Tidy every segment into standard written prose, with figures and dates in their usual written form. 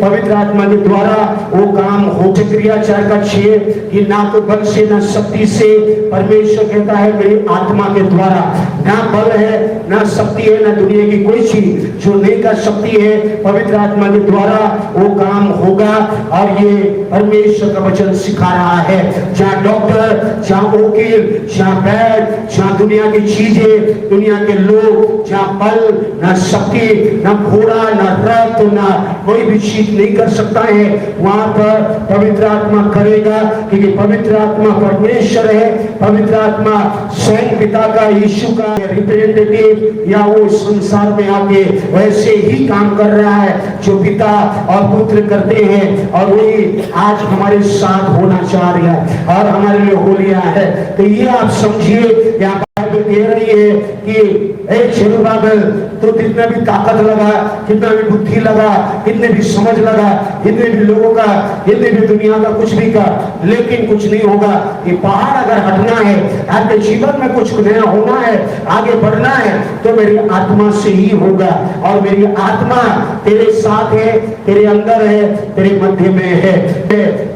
पवित्र आत्मा के द्वारा वो काम हो। क्रिया 4 का 6 कि ना तो बल से ना शक्ति से, परमेश्वर कहता है मेरी आत्मा के द्वारा। ना बल है ना शक्ति है ना दुनिया की कोई चीज जो नहीं कर सकती है, पवित्र आत्मा के द्वारा वो काम होगा। और ये परमेश्वर का वचन सिखा रहा है। जहाँ डॉक्टर, जहाँ वकील, जहाँ वैद्य, जहाँ दुनिया की चीजें, दुनिया के लोग, जहाँ बल ना शक्ति ना घोड़ा ना रथ ना कोई भी चीज नहीं कर सकता है, वहां पर पवित्र आत्मा करेगा। क्योंकि पवित्र आत्मा परमेश्वर है। पवित्र आत्मा स्वयं पिता का, यीशु का रिप्रेजेंटेटिव या वो संसार में आके वैसे ही काम कर रहा है जो पिता और पुत्र करते हैं। और वही आज हमारे साथ होना चाह रहा है और हमारे लिए हो लिया है। तो ये आप समझिए, यहाँ कह रही है कि जेरुब्बाबेल तो कितना भी ताकत लगा, कितना भी बुद्धि लगा, कितने भी समझ लगा, कितने भी लोगों का, कितने भी दुनिया का कुछ भी का, लेकिन कुछ नहीं होगा। ये पहाड़ अगर हटना है, आपके जीवन में कुछ नया होना है, आगे बढ़ना है, तो मेरी आत्मा से ही होगा। और मेरी आत्मा तेरे साथ है, तेरे अंदर है, तेरे मध्य में है।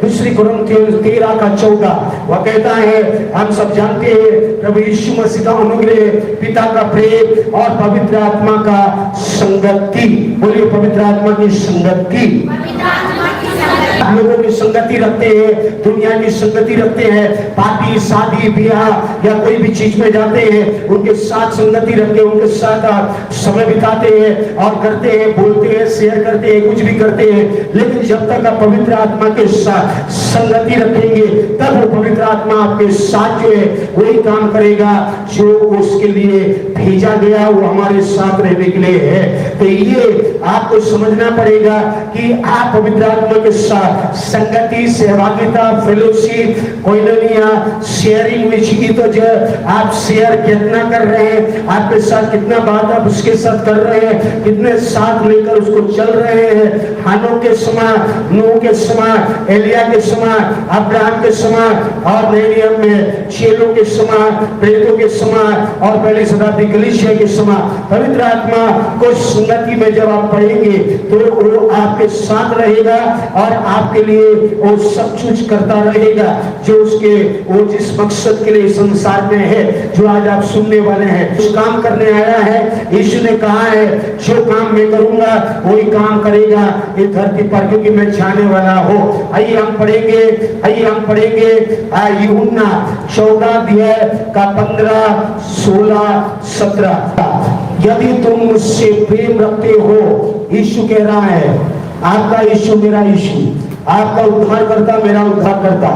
दूसरी कुरिन्थियों 13 का 14 वह कहता है, हम सब जानते हैं प्रभु यीशु मसीह का अनुग्रह, पिता का प्रेम और पवित्र आत्मा का संगति। बोलिए पवित्र आत्मा की संगति। लोगों की संगति रखते हैं, दुनिया की संगति रखते हैं, पार्टी शादी ब्याह या कोई भी चीज में जाते हैं, उनके साथ संगति रखते हैं, उनके साथ समय बिताते हैं और करते हैं, बोलते हैं, शेयर करते हैं, कुछ भी करते हैं। लेकिन जब तक आप पवित्र आत्मा के साथ संगति रखेंगे, तब वो पवित्र आत्मा आपके साथ जो है वही काम करेगा जो उसके लिए भेजा गया, वो हमारे साथ रहने के लिए है। तो ये आपको समझना पड़ेगा कि आप पवित्र आत्मा के साथ संगति, सहभागिता, फेलोशिप, कोइनोनिया, शेयरिंग में तो जो आप शेयर कितना कर रहे हैं, आपके साथ कितना बात आप उसके साथ कर रहे हैं, कितने साथ लेकर उसको चल रहे हैं। हानो के समय, नूह के समय, एलिया के समय, अब्राहम के समय और नए नियम में चेलों के समय, प्रेरितों के समय और पहली शताब्दी कलीसिया के समय पवित्र आत्मा को संगति में जब आप पढ़ेंगे तो वो आपके साथ रहेगा और आपके लिए वो सब कुछ करता रहेगा जो उसके वो जिस मकसद के लिए संसार में है, जो आज आप सुनने वाले हैं। उस काम करने आया है। यीशु ने कहा है जो काम मैं करूंगा वही काम करेगा इस धरती पर, क्योंकि मैं जाने वाला हूँ। आइए हम पढ़ेंगे यूहन्ना 14 अध्याय का 15, 16, 17। यदि तुम मुझसे प्रेम रखते हो, यीशु कह रहा है, आपका यीशु मेरा यीशु, आपका उद्धार करता मेरा उद्धार करता,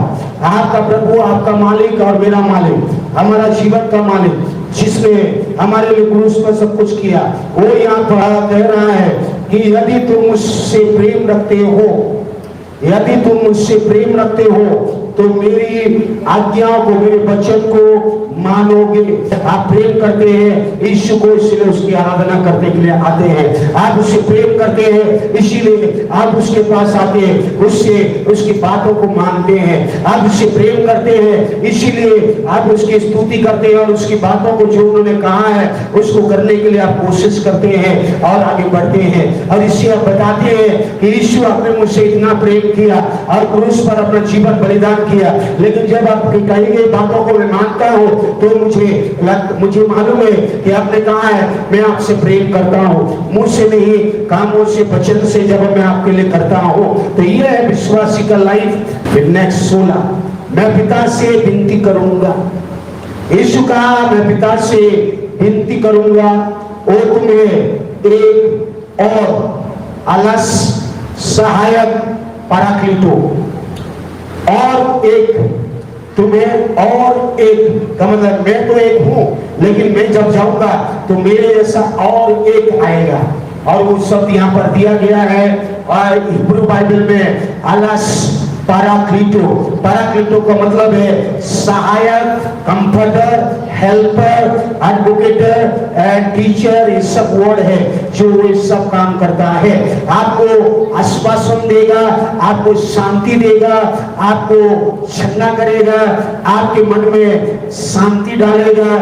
आपका प्रभु आपका मालिक और मेरा मालिक, हमारा जीवन का मालिक, जिसने हमारे लिए क्रूस पर सब कुछ किया, वो यहाँ पर कह रहा है कि यदि तुम मुझसे प्रेम रखते हो, यदि तुम मुझसे प्रेम रखते हो तो मेरी आज्ञाओं को, मेरे वचन को मानोगे। आप प्रेम करते हैं यीशु को, इसलिए उसकी आराधना करने के लिए आते हैं। आप उससे प्रेम करते हैं इसीलिए आप उसके पास आते हैं, उससे उसकी बातों को मानते हैं। आप उससे प्रेम करते हैं इसीलिए आप उसकी स्तुति करते हैं और उसकी बातों को जो उन्होंने कहा है उसको करने के लिए आप कोशिश करते हैं और आगे बढ़ते हैं। और इससे आप बताते हैं कि यीशु आपने मुझसे इतना प्रेम किया और क्रूस पर अपना जीवन बलिदान किया। लेकिन जब आप कही गई बातों को मैं मानता हूँ तो मुझे मालूम है कि आपने कहा है मैं आपसे प्रेम करता हूँ, मुंह से नहीं कामों से, वचन से जब मैं आपके लिए करता हूँ। तो यह है विश्वासी का लाइफ। फिर नेक्स्ट 16, मैं पिता से विनती करूंगा। यीशु कहा मैं पिता से विनती करूंगा वो तुम्हें एक और अलस सहायक पराक्लीटो और एक तुम्हें और एक का मतलब मैं तो एक हूं, लेकिन मैं जब जाऊंगा तो मेरे जैसा और एक आएगा। और वो शब्द यहाँ पर दिया गया है और हिब्रू बाइबल में अलस पराक्लीटो। पराक्लीटो का मतलब है सहायक, कंफर्टर, हेल्पर, एडवोकेटर एंड टीचर। ये सब वर्ड है जो ये सब काम करता है। आपको आश्वासन देगा, आपको शांति देगा, आपको क्षमा करेगा, आपके मन में शांति डालेगा,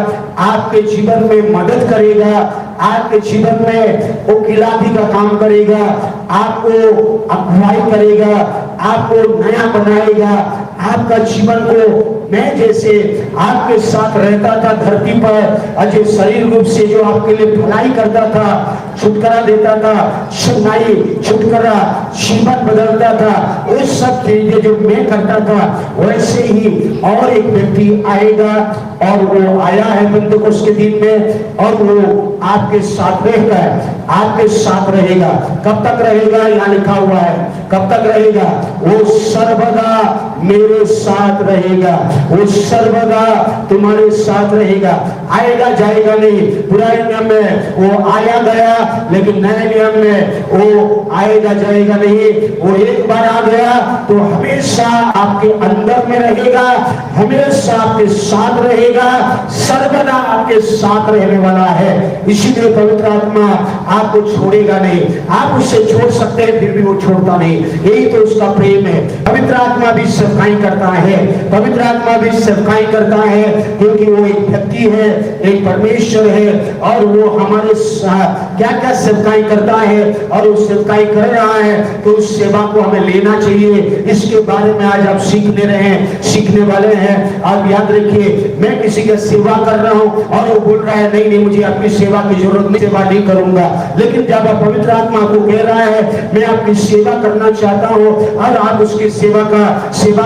आपके जीवन में मदद करेगा, आपके जीवन में वकीलाती का काम करेगा, आपको अगुवाई करेगा, आपको नया बनाएगा, आपका जीवन को मैं जैसे आपके साथ रहता था धरती पर, अजय शरीर रूप से जो आपके लिए भलाई करता था, छुटकारा देता था, सुनाई छुटकारा जीवन बदलता था, वो सब चीजें जो मैं करता था, वैसे ही और एक व्यक्ति आएगा और वो आया है पेंटेकोस्त के दिन में, और वो आपके साथ रहेगा, आपके साथ रहेगा। कब तक रहेगा? यहाँ लिखा हुआ है कब तक रहेगा? वो सर्वदा मेरे साथ रहेगा, वो सर्वदा तुम्हारे साथ रहेगा। आएगा जाएगा नहीं। पुराने नियम में वो आया गया, लेकिन नए नियम में वो आएगा जाएगा नहीं। वो एक बार आ गया तो हमेशा आपके अंदर में रहेगा, हमेशा आपके साथ रहेगा, सर्वदा आपके साथ रहने वाला है। इसीलिए पवित्र आत्मा आपको छोड़ेगा नहीं। आप उससे छोड़ सकते हैं, फिर भी वो छोड़ता नहीं। यही तो उसका प्रेम है। पवित्र आत्मा भी सेवकाई करता है, पवित्र आत्मा भी सेवकाई करता है, क्योंकि वो एक व्यक्ति है, एक परमेश्वर है, और वो हमारे क्या क्या सेवकाई करता है, और वो सेवकाई कर रहा है, तो उस सेवा को हमें लेना चाहिए। इसके बारे में आज आप सीखने वाले हैं। आप याद रखिए, मैं किसी का सेवा कर रहा हूं और वो बोल रहा है नहीं नहीं मुझे आपकी सेवा की जरूरत नहीं, सेवा नहीं करूंगा। लेकिन जब आप पवित्र आत्मा को कह रहा है मैं आपकी सेवा करना चाहता हूं, और आप उसकी सेवा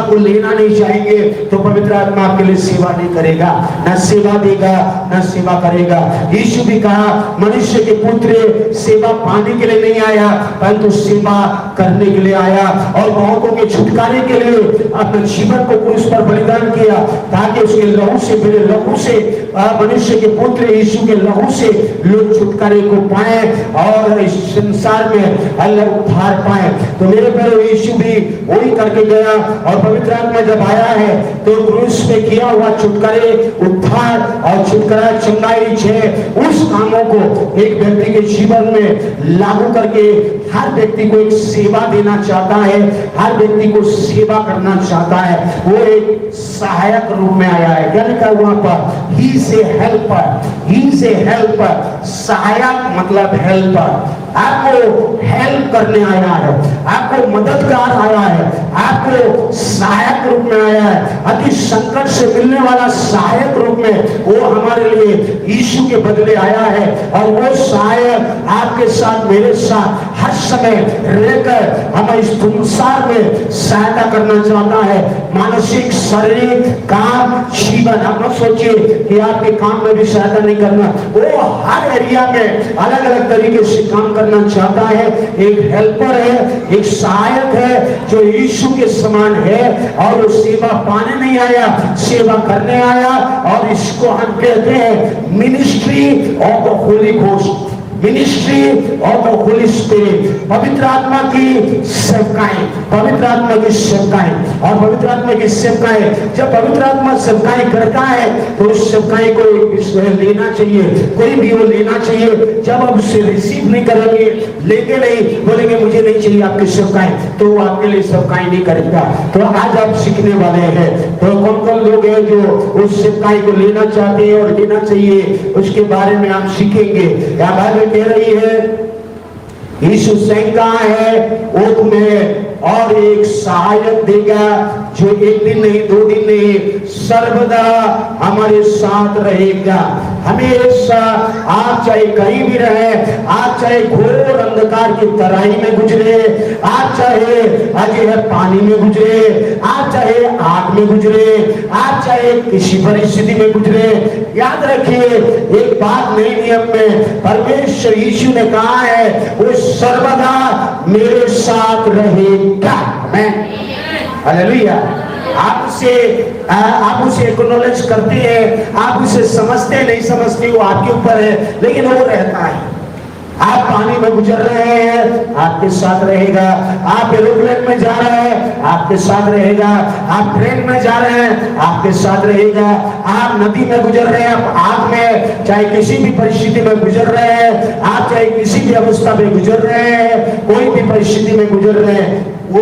को लेना नहीं चाहेंगे, तो पवित्र आत्मा आपके लिए सेवा नहीं करेगा, न सेवा देगा, न सेवा करेगा। यीशु भी कहा मनुष्य के पुत्र सेवा पाने के लिए नहीं आया, परंतु सेवा करने के लिए आया, और बहुतों के छुटकारे के लिए अपने जीवन को क्रूस पर बलिदान किया, ताकि उसके लहू से, मेरे लहू से, मनुष्य के पुत्र यीशु के लहू से लोग छुटकारे को पाए और इस संसार में अलग उद्धार पाए। तो मेरे प्यारे यीशु भी वही करके गया, और पवित्र आत्मा जब आया है तो क्रूस पे किया हुआ छुटकारे, उद्धार और छुटकारा, चंगाई, उस कामों को एक व्यक्ति के जीवन में लागू करके हर व्यक्ति को एक सेवा देना चाहता है, हर व्यक्ति को सेवा करना चाहता है। वो एक सहायक रूप में आया है। क्या लिखा वहां पर? ही से हेल्पर, ही से हेल्पर। सहायक मतलब हेल्पर। आपको हेल्प करने आया है, आपको मददगार आया है, आपको सहायक रूप में आया है, अति संकट से मिलने वाला सहायक रूप में वो हमारे लिए यीशु के बदले आया है। और वो सहायक आपके साथ, मेरे साथ हर समय रहकर हमें इस संसार में सहायता करना चाहता है। मानसिक, शारीरिक, काम, जीवन। आप मत सोचिए कि आपके काम में भी सहायता नहीं करना, वो हर एरिया में अलग अलग तरीके से काम करना चाहता है। एक हेल्पर है, एक सहायक है जो यीशु के समान है, और वो सेवा पाने नहीं आया, सेवा करने आया। और इसको हम कहते हैं ministry of the Holi ghost, ministry of the Holi spirit. पवित्र आत्मा की सेवकाई, पवित्र आत्मा की सेवकाई, और पवित्र आत्मा की सेवकाई, जब पवित्र आत्मा सेवकाई करता है तो उस सेवकाई को लेना चाहिए, कोई भी वो लेना चाहिए। जब आप उससे रिसीव नहीं करेंगे, लेके नहीं, बोलेंगे मुझे नहीं चाहिए आपकी सेवकाई, तो वो आपके लिए सेवकाई नहीं करेगा। तो आज आप सीखने वाले हैं। तो कौन कौन लोग हैं जो उस सेवकाई को लेना चाहते हैं और लेना चाहिए, उसके बारे में आप सीखेंगे। या बाइबल कह रही है यीशु स्वयं कहाँ है, वो तुम्हें और एक सहायक देगा जो एक दिन नहीं, 2 दिन नहीं, सर्वदा हमारे साथ रहेगा। हमेशा आप चाहे कहीं भी रहे, आप चाहे घोर अंधकार की तराई में गुजरे, आप चाहे अजय पानी में गुजरे, आप चाहे आग में गुजरे, आप चाहे किसी परिस्थिति में गुजरे, याद रखिए एक बात नए नियम में परमेश्वर यीशु ने कहा है, वो सर्वदा मेरे साथ रहेगा। हालेलुया। आप उसे एक्नॉलेज करते हैं, आप उसे समझते नहीं समझते, वो आपके ऊपर है, लेकिन वो रहता है। आप पानी में गुजर रहे हैं, आपके साथ रहेगा। आप एरोप्लेन में जा रहे हैं, आपके साथ रहेगा। आप ट्रेन में जा रहे हैं, आपके साथ रहेगा। आप नदी में गुजर रहे हैं, आप आग में चाहे किसी भी परिस्थिति में गुजर रहे हैं, आप चाहे किसी भी अवस्था में गुजर रहे हैं, कोई भी परिस्थिति में गुजर रहे हैं, वो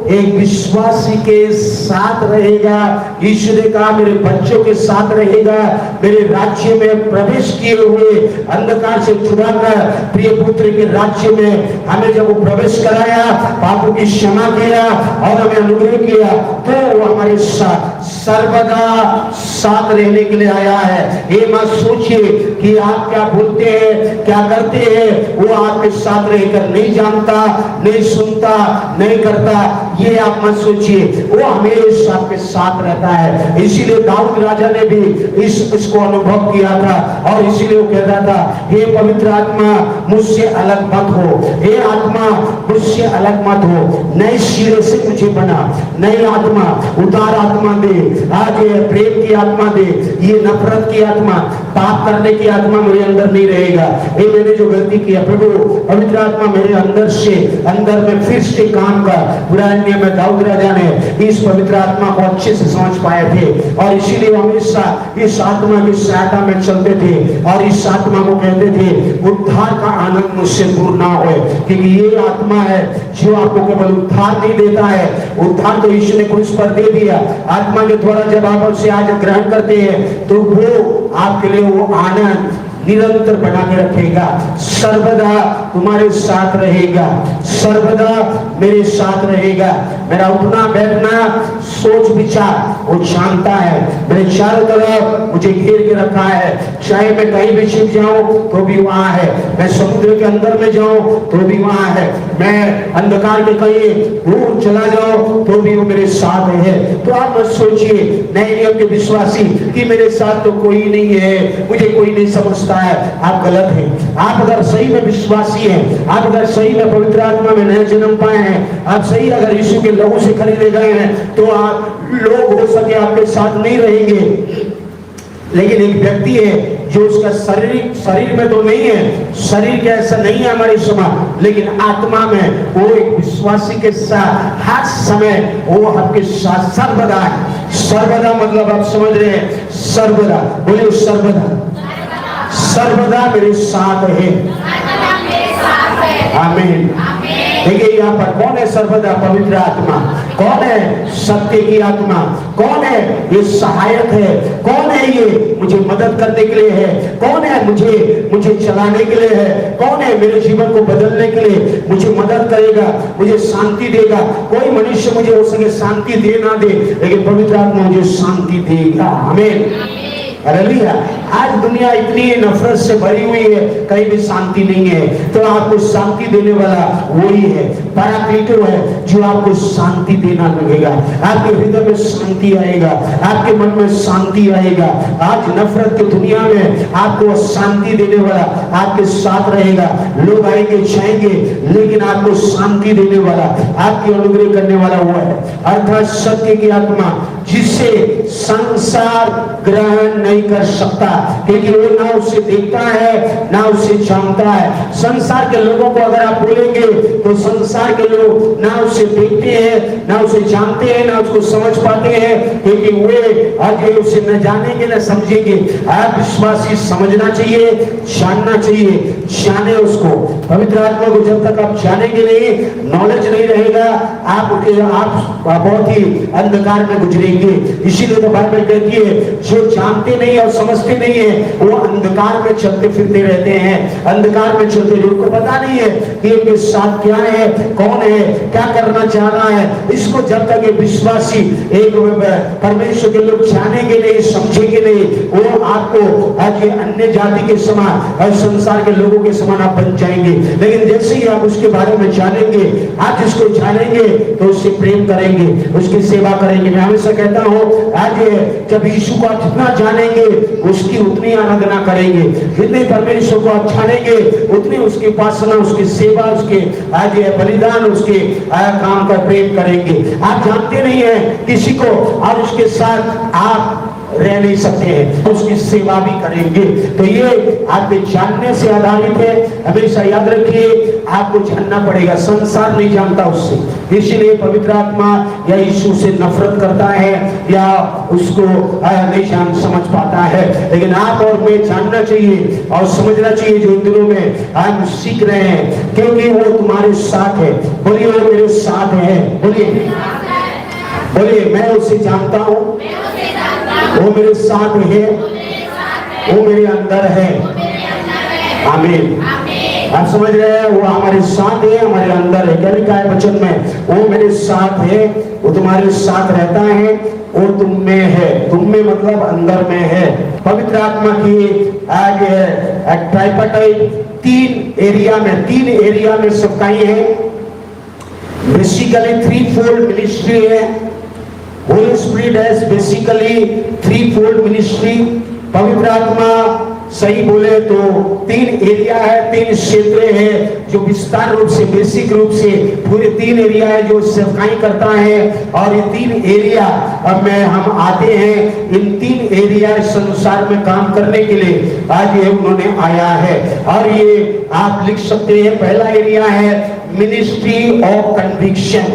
एक विश्वासी के साथ रहेगा। यीशु ने कहा मेरे बच्चों के साथ रहेगा। मेरे राज्य में प्रवेश किए हुए अंधकार से छुड़ाकर प्रिय पुत्र के राज्य में हमें जब वो प्रवेश कराया, पापों की क्षमा किया और हमें अनुग्रह किया, तो वो हमारे साथ सर्वदा साथ रहने के लिए आया है। ये मत सोचिए कि आप क्या बोलते हैं, क्या करते हैं, वो आपके साथ रहकर नहीं जानता, नहीं सुनता, नहीं करता, ये आप मत सोचिए। वो हमेशा आपके साथ रहता है। इसीलिए दाऊद राजा ने भी इसको अनुभव किया था और इसीलिए वो कहता था, हे पवित्र आत्मा मुझसे अलग मत हो, हे आत्मा मुझसे अलग मत हो, नए सिरे से मुझे बना, नई आत्मा, उदार आत्मा दे, आज ये प्रेम की आत्मा दे, ये नफरत की आत्मा, पाप करने की आत्मा मेरे अंदर नहीं रहेगा। ये मैंने जो गलती किया प्रभु, पवित्र आत्मा मेरे अंदर में फिर से काम कर। पुराने नियम में दाऊद राजा ने इस पवित्र आत्मा को अच्छे से समझ पाए थे और इसीलिए हमेशा इस आत्मा की सहायता में चलते थे और इस आत्मा को कहते थे उद्धार का आनंद मुझसे दूर ना हो, क्योंकि ये आत्मा है जो आपको केवल उद्धार नहीं देता है, उद्धार तो यीशु ने क्रूस पर दे दिया। आत्मा के द्वारा जब आप उसे आज ग्रहण करते हैं तो वो आपके लिए वो आनंद निरंतर बना के रखेगा, सर्वदा तुम्हारे साथ रहेगा, सर्वदा मेरे साथ रहेगा। मेरा उठना बैठना सोच विचार वो जानता है, मेरे चारों तरफ मुझे घेर के रखा है। चाहे मैं कहीं भी छिप जाऊं तो भी वहां है, मैं समुद्र के अंदर में जाऊं तो भी वहां है, मैं अंधकार के कहीं दूर चला जाऊं तो भी वो मेरे साथ है। तो आप मत सोचिए नए नियम के विश्वासी कि मेरे साथ तो कोई नहीं है, मुझे कोई नहीं समझता है, आप गलत हैं। आप अगर सही में विश्वासी हैं, आप अगर सही में पवित्र आत्मा में नया जन्म पाए हैं, आप सही अगर यीशु के लहू से खरीदे गए हैं, तो आप लोग हो सके आपके साथ नहीं रहेंगे, लेकिन एक व्यक्ति है जो उसका शरीर में तो नहीं है, शरीर के ऐसा नहीं है हमारी समाज, लेकिन आत्मा में वो एक विश्वासी के साथ हर समय वो आपके साथ सर्वदा है। सर्वदा मतलब आप समझ रहे हैं, सर्वदा बोले, सर्वदा मेरे साथ है। आमीन। देखिए यहाँ पर कौन है सर्वदा? पवित्र आत्मा। कौन है? सत्य की आत्मा। कौन है? ये सहायक है। कौन है? ये मुझे मदद करने के लिए है। कौन है? मुझे चलाने के लिए है। कौन है? मेरे जीवन को बदलने के लिए मुझे मदद करेगा, मुझे शांति देगा। कोई मनुष्य मुझे हो सके शांति दे ना दे, लेकिन पवित्र आत्मा मुझे शांति देगा। आमीन। हालेलुया। आज दुनिया इतनी नफरत से भरी हुई है, कहीं भी शांति नहीं है, तो आपको शांति देने वाला वही है, पराक्लीटो है, जो आपको शांति देना लगेगा। आपके हृदय में शांति आएगा, आपके मन में शांति आएगा। आज नफरत की दुनिया में आपको शांति देने वाला आपके साथ रहेगा। लोग आएंगे जाएंगे, लेकिन आपको शांति देने वाला, आपकी अनुग्रह करने वाला वो है, अर्थात सत्य की आत्मा, जिसे संसार ग्रहण नहीं कर सकता, क्योंकि वो ना उसे देखता है ना उसे जानता है। संसार के लोगों को अगर आप बोलेंगे तो संसार के लोग ना उसे देखते हैं, ना उसे जानते हैं, ना उसको समझ पाते हैं, क्योंकि वे आगे उसे न जानेंगे न समझेंगे। आप विश्वासी समझना चाहिए, जानना चाहिए, जाने उसको। पवित्र आत्मा को जब तक आप जानेंगे नहीं, नॉलेज नहीं रहेगा, आप बहुत ही अंधकार में गुजरेंगे। इसीलिए तो बाइबल कहती है जो जानते नहीं और समझते नहीं है वो अंधकार में चलते फिरते रहते हैं, अंधकार में चलते, उनको पता नहीं है कि इनके साथ क्या है, कौन है, क्या करना चाह रहा है। इसको जब तक एक विश्वासी, एक परमेश्वर के लोग जानेंगे नहीं, समझेंगे नहीं, वो आपको आज अन्य जाति के समान और संसार के लोगों के समान आप बन जाएंगे। लेकिन जैसे ही आप उसके बारे में जानेंगे, आज जिसको जानेंगे तो उससे प्रेम करेंगे, उसकी सेवा करेंगे। मैं हमेशा कहता हूँ आज जब यीशु को आप जितना जानेंगे उसकी उतनी आराधना करेंगे, जितने परमेश्वर को आप जानेंगे उतनी उसकी उपासना, उसकी सेवा, उसके आज बलिदान, उसके काम का प्रेम करेंगे। आप जानते नहीं है किसी को और उसके साथ आप रह नहीं सकते हैं, उसकी सेवा भी करेंगे। तो ये आपके जानने से आधारित है। हमेशा याद रखिए, आपको जानना पड़ेगा, संसार नहीं जानता उससे, इसलिए पवित्र आत्मा या यीशु से नफरत करता है या उसको नहीं जान समझ पाता है। लेकिन आप और मैं जानना चाहिए और समझना चाहिए, जो इन दिनों में हम सीख रहे हैं, क्योंकि वो तुम्हारे साथ है। बोलिए वो मेरे साथ है, बोलिए बोलिए मैं उसे जानता हूँ, वो मेरे साथ है, वो मेरे अंदर है। आमीन। आप समझ रहे हैं, वो हमारे साथ है, हमारे अंदर है। क्या लिखा है वचन में? वो मेरे साथ है, वो तुम्हारे साथ रहता है, वो तुम में है। तुम में मतलब अंदर में है। पवित्र आत्मा की आज ट्राइपार्टाइट तीन एरिया में सेवकाई है। बेसिकली थ्री फोल्ड मिनिस्ट्री है। Holi spirit has basically three fold ministry. पवित्र आत्मा सही बोले तो तीन एरिया है, तीन क्षेत्र है जो विस्तार रूप से, बेसिक रूप से पूरे तीन एरिया है जो सेवकाई करता है। और ये तीन एरिया अब में हम आते हैं, इन तीन एरिया संसार में काम करने के लिए आज ये उन्होंने आया है। और ये आप लिख सकते हैं, पहला एरिया है ministry of conviction.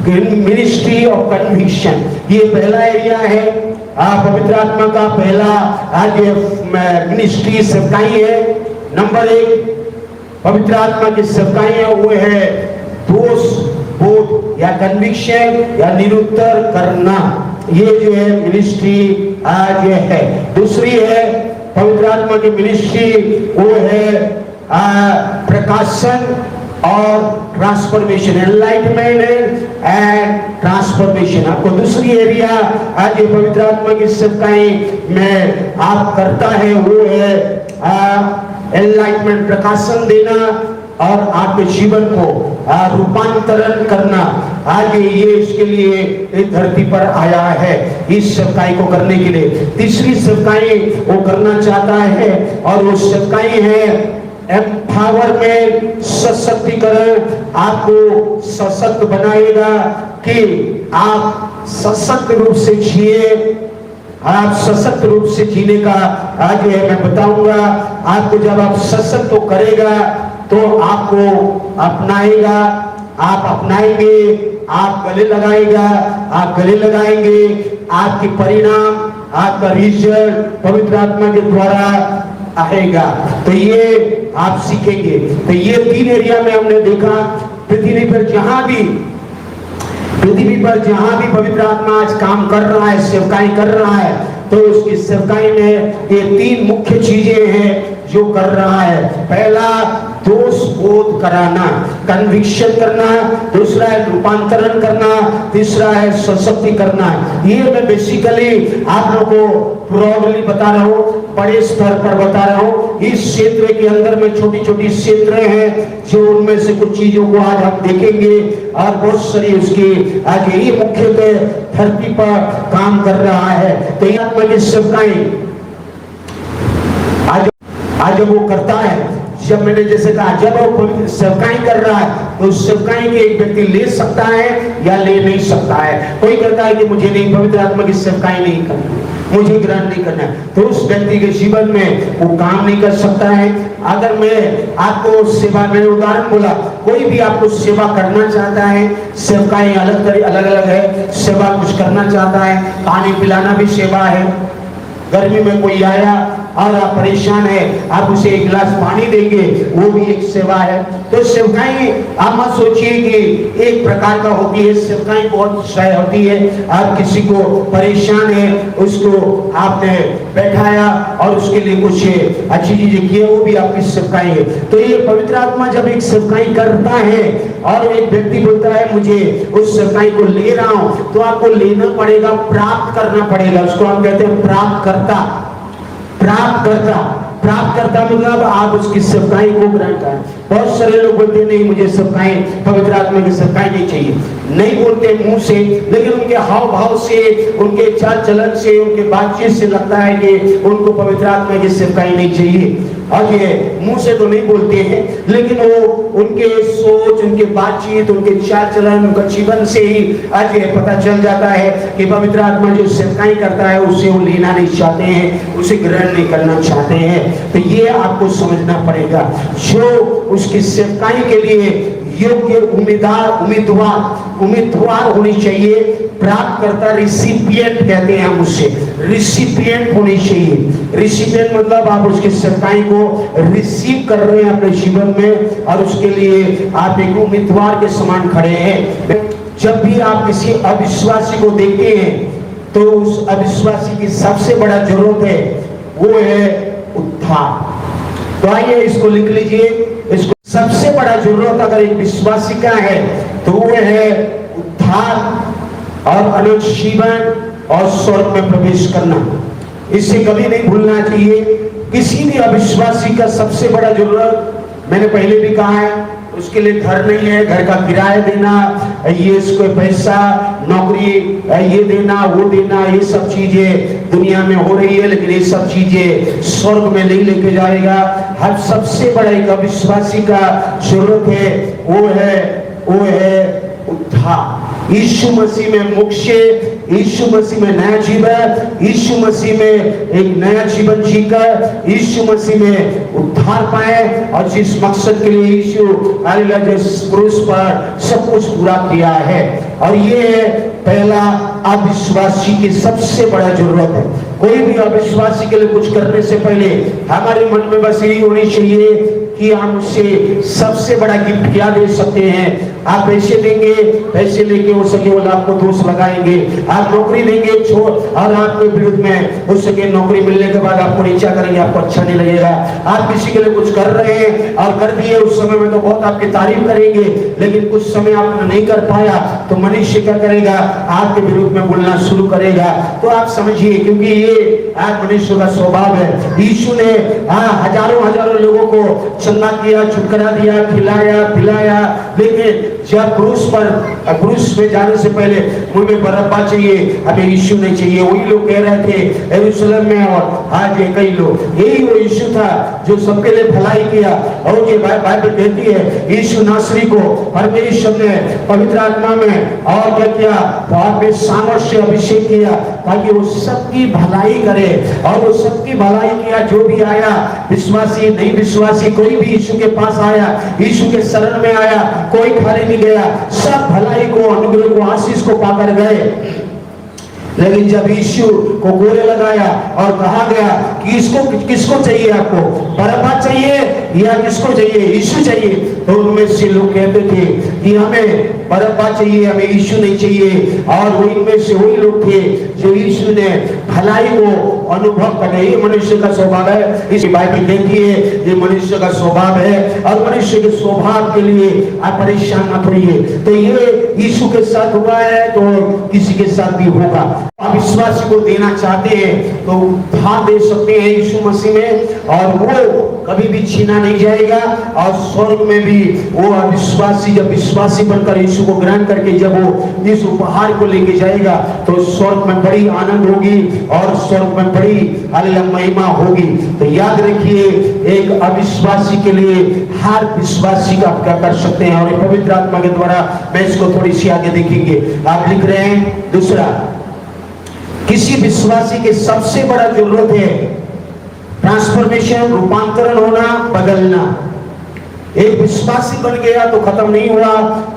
Ministry of conviction ये पहला एरिया है। पवित्र आत्मा का पहला आज मिनिस्ट्री सेवकाई है। नंबर 1 पवित्र आत्मा की सेवकाई है, वो है दोष बोध या कन्विक्शन या निरुत्तर करना। ये जो है मिनिस्ट्री आज ये है। दूसरी है पवित्र आत्मा की मिनिस्ट्री, वो है प्रकाशन और ट्रांसफॉर्मेशन, एनलाइटमेंट एंड ट्रांसफॉर्मेशन। आपको दूसरी एरिया आज ये पवित्र आत्मा की सेवकाई में आप करता है, वो है एनलाइटमेंट, प्रकाशन देना और आपके जीवन को रूपांतरण करना। आज ये इसके लिए इस धरती पर आया है, इस सेवकाई को करने के लिए। तीसरी सेवकाई वो करना चाहता है और वो सेवकाई है एम्पावरमेंट, सशक्तिकरण। आपको सशक्त बनाएगा कि आप सशक्त रूप से जिए। आप सशक्त रूप से जीने का आज है मैं बताऊंगा आपको। जब आप सशक्त तो करेगा तो आपको अपनाएगा, आप अपनाएंगे, आप गले लगाएगा, आप गले लगाएंगे। आपके परिणाम, आपका रिजल्ट पवित्र आत्मा के द्वारा आएगा। तो ये आप सीखेंगे। तो ये तीन एरिया में हमने देखा, पृथ्वी पर जहां भी पवित्र आत्मा आज काम कर रहा है, सेवकाई कर रहा है, तो उसकी सेवकाई में ये तीन मुख्य चीजें हैं जो कर रहा है। पहला दोष बोध कराना, कन्विक्शन करना। दूसरा है रूपांतरण करना। तीसरा है सशक्ति करना। ये मैं बेसिकली आप लोगों को ब्रॉडली बता रहा हूँ, बड़े स्तर पर बता रहा हूँ। इस क्षेत्र के अंदर में छोटी छोटी क्षेत्र हैं जो उनमें से कुछ चीजों को आज हम देखेंगे और बहुत सारी उसकी आज ये मुख्यतः धरती पर काम कर रहा है। तो ये आत्मा की सेवकाई आज वो करता है। जब मैंने जैसे कहा, जब वो सेवकाई कर रहा है तो उस सेवकाई के एक व्यक्ति ले सकता है या ले नहीं सकता है। कोई कहता है कि मुझे नहीं, पवित्र आत्मा की सेवकाई नहीं करनी, मुझे ग्रहण नहीं करना है, तो उस व्यक्ति के जीवन में वो काम नहीं कर सकता है। अगर मैं आपको सेवा, मैंने उदाहरण बोला, कोई भी आपको सेवा करना चाहता है, सेवकाई अलग अलग है। सेवा कुछ करना चाहता है, पानी पिलाना भी सेवा है। गर्मी में कोई आया और आप परेशान है, आप उसे एक गिलास पानी देंगे, वो भी एक सेवा है। तो सेवकाई आप मत सोचिए कि एक प्रकार का होती है, सेवकाई बहुत सह होती है। आप किसी को परेशान है, उसको आपने बैठाया और उसके लिए कुछ अच्छी चीजें की, वो भी आपकी सेवकाई है। तो ये पवित्र आत्मा जब एक सेवकाई करता है और एक व्यक्ति बोलता है मुझे उस सेवकाई को ले रहा हूं, तो आपको लेना पड़ेगा, प्राप्त करना पड़ेगा। उसको हम कहते हैं प्राप्त करता। प्राप्त करता मतलब आप उसकी सेवकाई को ग्रहण करें। बहुत सारे लोग बोलते नहीं, मुझे सेवकाई, पवित्र आत्मा की सेवकाई नहीं चाहिए। नहीं बोलते मुंह से, लेकिन उनके हाव भाव से, उनके चाल चलन से, उनके बातचीत से लगता है कि उनको पवित्र आत्मा की सेवकाई नहीं चाहिए। और ये मुंह से तो नहीं बोलते हैं, लेकिन वो उनके सोच, उनके बातचीत, उनके चाल चलन, उनका जीवन से ही आज ये पता चल जाता है कि पवित्र आत्मा जो सेवकाई करता है उसे वो लेना नहीं चाहते हैं, उसे ग्रहण नहीं करना चाहते हैं। तो ये आपको समझना पड़ेगा, जो उसकी सेवकाई के लिए योग्य उम्मीदवार होनी चाहिए, प्राप्त करता, रिसिपिएंट कहते हैं हम उससे, रिसिपिएंट होनी चाहिए। रिसिपिएंट मतलब आप उसके सेवकाई को रिसीव कर रहे हैं अपने जीवन में, और उसके लिए आप एक उम्मीदवार के समान खड़े हैं। जब भी आप किसी अविश्वासी को देखते हैं तो उस अविश्वासी की सबसे बड़ा जरूरत है वो है उद्धार। तो आइए इसको लिख लीजिए, इसको सबसे बड़ा जरूरत अगर एक विश्वासी का है तो वो है उद्धार और अनंत जीवन और स्वर्ग में प्रवेश करना। इसे कभी नहीं भूलना चाहिए। किसी भी अविश्वासी का सबसे बड़ा जरूरत, मैंने पहले भी कहा है, उसके लिए घर नहीं है, घर का किराया देना, ये इसको पैसा, नौकरी, ये देना, वो देना, ये सब चीजें दुनिया में हो रही है, लेकिन ये सब चीजें स्वर्ग में नहीं लेके जाएगा। हर सबसे बड़ा एक अविश्वासी का जरूरत है वो है उद्धार। यीशु मसीह में मोक्ष, यीशु मसीह में नया जीवन, यीशु मसीह में एक नया जीवन जीकर यीशु मसीह में उद्धार पाए, और जिस मकसद के लिए यीशु क्रूस पर सब कुछ पूरा किया है। और ये पहला अविश्वासी की सबसे बड़ा जरूरत है। कोई भी अविश्वासी के लिए कुछ करने से पहले हमारे मन में बस यही होनी चाहिए कि हम उससे सबसे बड़ा गिफ्ट क्या दे सकते हैं। आप पैसे देंगे, पैसे लेके हो सके वो आपको दोष लगाएंगे। आप नौकरी देंगे और आपके विरुद्ध में हो सके नौकरी मिलने के बाद आपको नीचा करेंगे, आपको अच्छा नहीं लगेगा। आप किसी के लिए कुछ कर रहे हैं और कर दिए, उस समय में तो बहुत आपकी तारीफ करेंगे, लेकिन कुछ समय आपने नहीं कर पाया तो मनुष्य क्या करेगा, आपके विरुद्ध में बोलना शुरू करेगा। तो आप समझिए, क्योंकि ये आज मनुष्य का स्वभाव है। यीशु ने हजारों लोगों को चंगा किया, छुटकारा दिया, खिलाया पिलाया, लेकिन जब क्रूस में जाने से पहले मुझे बरअब्बा चाहिए, हमें यीशु नहीं चाहिए। वही लोग कह रहे थे यरूशलेम में, और आज ये कई लोग, यही वो यीशु था जो सबके लिए भलाई किया। और ये बाइबल कहती है यीशु नासरी को परमेश्वर ने पवित्र आत्मा में और क्या किया, अपने सामर्थ्य से अभिषेक किया ताकि वो सबकी भलाई करे। और वो सबकी भलाई किया, जो भी आया, विश्वासी नहीं विश्वासी, कोई भी यीशु के पास आया, यीशु के शरण में आया, कोई खाली नहीं गया, सब भलाई को, अनुग्रह को, आशीष को पाकर गए। लेकिन जब यीशु को गोले लगाया और कहा गया कि किसको चाहिए, आपको बरअब्बा चाहिए या किसको चाहिए, यीशु चाहिए, तो उनमें से लोग कहते थे कि हमें बरअब्बा चाहिए, हमें यीशु नहीं चाहिए। और वो इनमें से वही लोग थे जो यीशु ने भलाई को अनुभव करे। ये मनुष्य का स्वभाव है, इस बाइबल कहती है ये मनुष्य का स्वभाव है, और मनुष्य के स्वभाव के लिए आप परेशान मत होइए। तो ये यीशु के साथ हुआ है तो किसी के साथ भी होगा। अविश्वासी को देना चाहते हैं तो उद्धार दे सकते हैं यीशु मसीह में, और वो कभी भी छीना नहीं जाएगा। और स्वर्ग में भी वो अविश्वासी जब विश्वासी बनकर यीशु को ग्रहण करके जब वो इस उपहार को लेके जाएगा तो स्वर्ग में बड़ी आनंद होगी और स्वर्ग में बड़ी हालेलुया महिमा होगी। तो याद रखिए, एक अविश्वासी के लिए हर विश्वासी का क्या कर सकते हैं, और पवित्र आत्मा के द्वारा मैं इसको थोड़ी सी आगे देखेंगे। आप लिख रहे हैं, दूसरा, किसी विश्वासी के सबसे बड़ा जरूरत है ट्रांसफॉर्मेशन, रूपांतरण होना, बदलना। एक विश्वासी बन गया तो खत्म नहीं हुआ,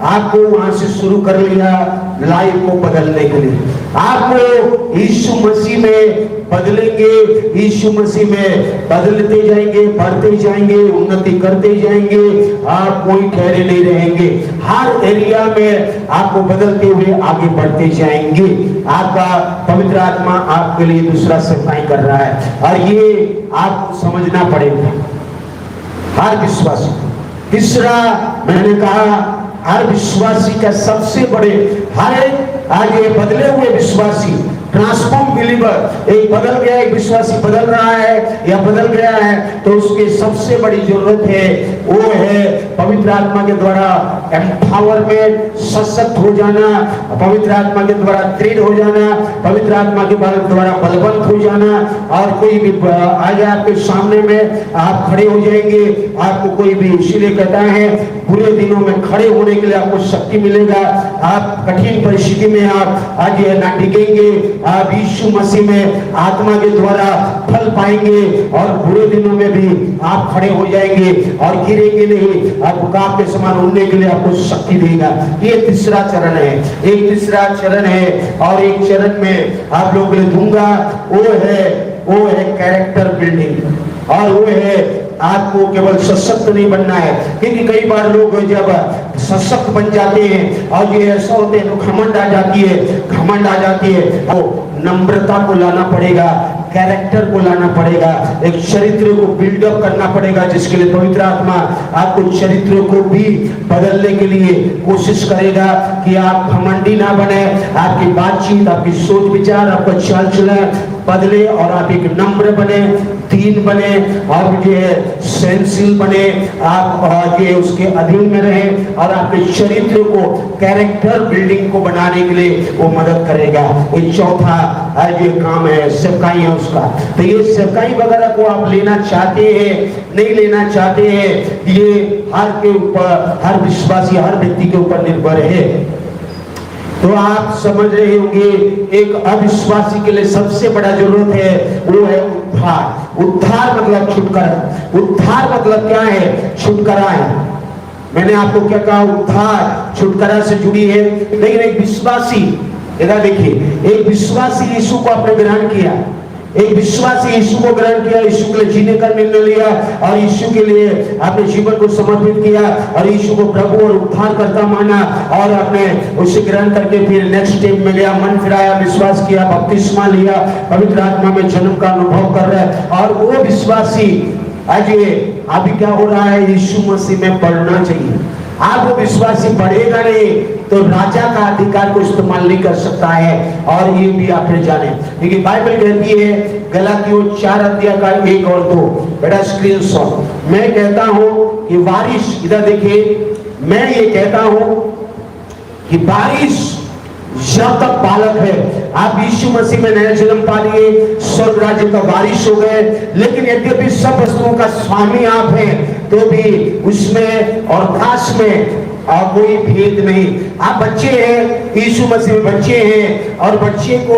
आपको वहां से शुरू कर लिया लाइफ को बदलने के लिए। आपको यीशु मसीह में बदलेंगे, यीशु मसीह में बदलते जाएंगे, बढ़ते जाएंगे, उन्नति करते जाएंगे, आप कोई ठहरे नहीं रहेंगे। हर एरिया में आपको बदलते हुए आगे बढ़ते जाएंगे। आपका पवित्र आत्मा आपके लिए दूसरा सफाई कर रहा है, और ये आपको समझना पड़ेगा हर विश्वासी। तीसरा मैंने कहा हर विश्वासी का सबसे बड़े, हर एक आज ये बदले हुए विश्वासी, ट्रांसफॉर्म बिलीवर, एक बदल गया, एक विश्वासी बदल रहा है या बदल गया है, तो उसकी सबसे बड़ी जरूरत है वो है पवित्र आत्मा के द्वारा एम्पावरमेंट, सशक्त हो जाना, पवित्र आत्मा के द्वारा दृढ़ हो जाना, पवित्र आत्मा के द्वारा बलवंत हो जाना। और कोई भी आ जाए आपके सामने में, आप खड़े हो जाएंगे। आपको कोई भी, इसीलिए कहता है बुरे दिनों में खड़े होने के लिए आपको शक्ति मिलेगा। आप कठिन परिस्थिति में आप आज ये ना टिकेंगे, आप यीशु मसीह में आत्मा के द्वारा फल पाएंगे और बुरे दिनों में भी आप खड़े हो जाएंगे और गिरेंगे नहीं। आपको कांप के समान उड़ने के लिए आपको शक्ति देगा। ये तीसरा चरण है, एक तीसरा चरण है। और एक चरण में आप लोगों को दूंगा, वो है कैरेक्टर बिल्डिंग। और वो है आपको केवल सशक्त नहीं बनना है, क्योंकि कई बार लोग जब सशक्त बन जाते हैं और ये ऐसा होते हैं तो घमंड आ जाती है। वो नम्रता को लाना पड़ेगा, कैरेक्टर को लाना पड़ेगा, एक चरित्र को बिल्डअप करना पड़ेगा, जिसके लिए पवित्र आत्मा आपको चरित्र को भी बदलने के लिए कोशिश करेगा कि आप घमंडी ना बने, आपकी बातचीत, आपकी सोच विचार, आपका चाल चलन बदले और आप एक नम्र बने, दीन बने और जो सेंसिल बने, आप ये उसके अधीन में रहे और आपके चरित्र को, कैरेक्टर बिल्डिंग को बनाने के लिए वो मदद करेगा। ये चौथा आज ये काम है, सेवकाई है उसका। तो ये सेवकाई वगैरह को आप लेना चाहते हैं, नहीं लेना चाहते हैं, ये हर के ऊपर, हर विश्वासी, हर व्यक्ति के ऊपर निर्भर है। तो आप समझ रहे होंगे, एक अविश्वासी के लिए सबसे बड़ा जरूरत है वो है उद्धार। उद्धार मतलब छुटकारा। उद्धार मतलब क्या है? छुटकारा है। मैंने आपको क्या कहा? उद्धार छुटकारा से जुड़ी है। लेकिन एक विश्वासी, इधर देखिए, एक विश्वासी यीशु को आपने ग्रहण किया, एक विश्वासी यीशु को ग्रहण किया, यीशु के लिए जीने का निर्णय लिया और यीशु के लिए अपने जीवन को समर्पित किया और यीशु को प्रभु और उद्धारकर्ता माना और आपने उसे ग्रहण करके फिर नेक्स्ट स्टेप में गया, मन फिराया, विश्वास किया, बपतिस्मा लिया, पवित्र आत्मा में जन्म का अनुभव कर रहा है। और वो विश्वासी आज ये अभी क्या हो रहा है? यीशु मसीह में पढ़ना चाहिए। आप वो विश्वासी पढ़ेगा नहीं तो राजा का अधिकार को इस्तेमाल नहीं कर सकता है। और ये भी आपने जाने, क्योंकि बाइबल कहती है गलातियों 4 अध्याय का 1 और 2, बेटा स्क्रीनशॉट। मैं कहता हूं कि बारिश, इधर देखिए, मैं ये कहता हूं कि बारिश जब तक बालक है, आप यीशु मसीह में नया जन्म पा लिए, स्वर्ग राज्य का वारिस हो गए, लेकिन यद्यपि सब वस्तुओं का स्वामी आप हैं, तो भी उसमें और दास में कोई भेद नहीं। आप बच्चे हैं, यीशु मसीह में बच्चे हैं, और बच्चे को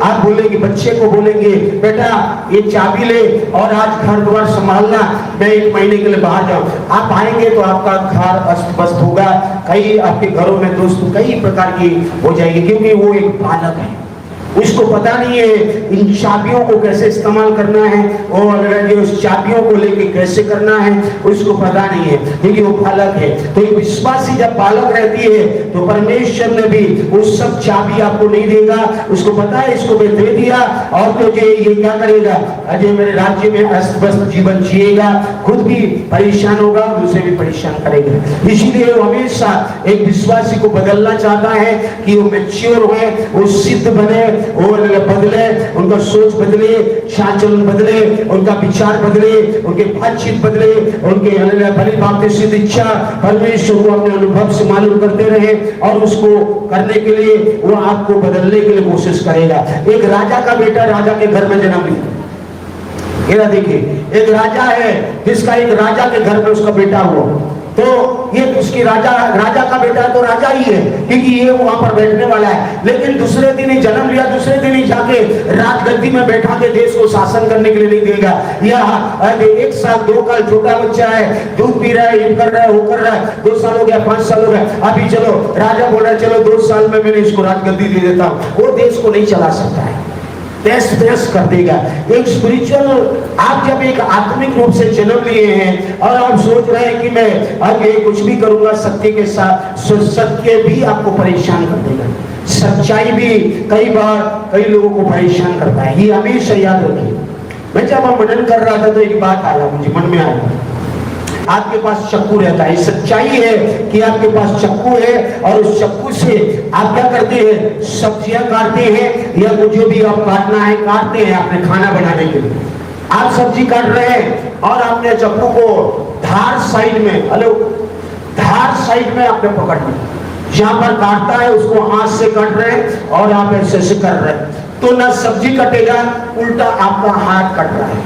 आप बोलेंगे, बच्चे को बोलेंगे बेटा ये चाबी ले और आज घर द्वार संभालना, मैं 1 महीने के लिए बाहर जाऊं। आप आएंगे तो आपका घर अस्त व्यस्त होगा, कई आपके घरों में दोस्तों कई प्रकार की हो जाएगी, क्योंकि वो एक बालक है, उसको पता नहीं है इन चाबियों को कैसे इस्तेमाल करना है और उस चाबियों को लेके कैसे करना है, उसको पता नहीं है, क्योंकि वो बालक है। तो एक विश्वासी जब बालक रहती है तो परमेश्वर ने भी उस सब चाबी आपको नहीं देगा, उसको पता है इसको मैं दे दिया और तो ये क्या करेगा, अजय मेरे राज्य में अस्त व्यस्त जीवन जिएगा, खुद भी परेशान होगा, दूसरे भी परेशान करेगा। इसीलिए वो हमेशा एक विश्वासी को बदलना चाहता है कि वो मैच्योर हो, वो सिद्ध बने, वो बदले, उनका सोच बदले, चाल चलन बदले, उनका विचार बदले, उनके बातचीत बदले, उनके भली भांति सिद्ध इच्छा परमेश्वर को अपने अनुभव से मालूम करते रहे और उसको करने के लिए वो आपको बदलने के लिए कोशिश करेगा। एक राजा का बेटा राजा के घर में जन्म लिया। ये देखिए, एक राजा है जिसका एक राजा के घर में उसका बेटा हुआ, तो ये उसकी राजा का बेटा तो राजा ही है, क्योंकि ये वहां पर बैठने वाला है। लेकिन दूसरे दिन ही जन्म लिया, दूसरे दिन ही जाके राजगद्दी में बैठा के देश को शासन करने के लिए नहीं देगा। या 1 साल 2 साल छोटा बच्चा है, दूध पी रहा है, ये कर रहा है, वो कर रहा है, 2 साल हो गया, 5 साल हो गया, अभी चलो राजा बोल रहा है चलो 2 साल में मैंने इसको राजगद्दी दे देता हूँ, वो देश को नहीं चला सकता है, देश कर देगा। एक स्पिरिचुअल, आप जब एक आत्मिक रूप से जन्म लिए हैं और आप सोच रहे हैं कि मैं अब ये कुछ भी करूंगा सत्य के साथ, सत्य भी आपको परेशान कर देगा, सच्चाई भी कई बार कई लोगों को परेशान करता है, ये हमेशा याद रखिए। मैं जब मनन कर रहा था तो एक बात आया मुझे मन में आया, आपके पास चाकू रहता है। सच्चाई है कि आपके पास चाकू है और उस चाकू से आप क्या करते हैं, सब्जियां काटते हैं या जो भी आप काटना है काटते हैं अपने खाना बनाने के लिए। आप सब्जी काट रहे हैं और आपने चाकू को धार साइड में, हेलो, धार साइड में आपने पकड़ लिया, जहां पर काटता है उसको हाथ से काट रहे हैं और आप ऐसे से कर रहे हैं, तो ना सब्जी कटेगा, उल्टा आपका हाथ कट रहा है।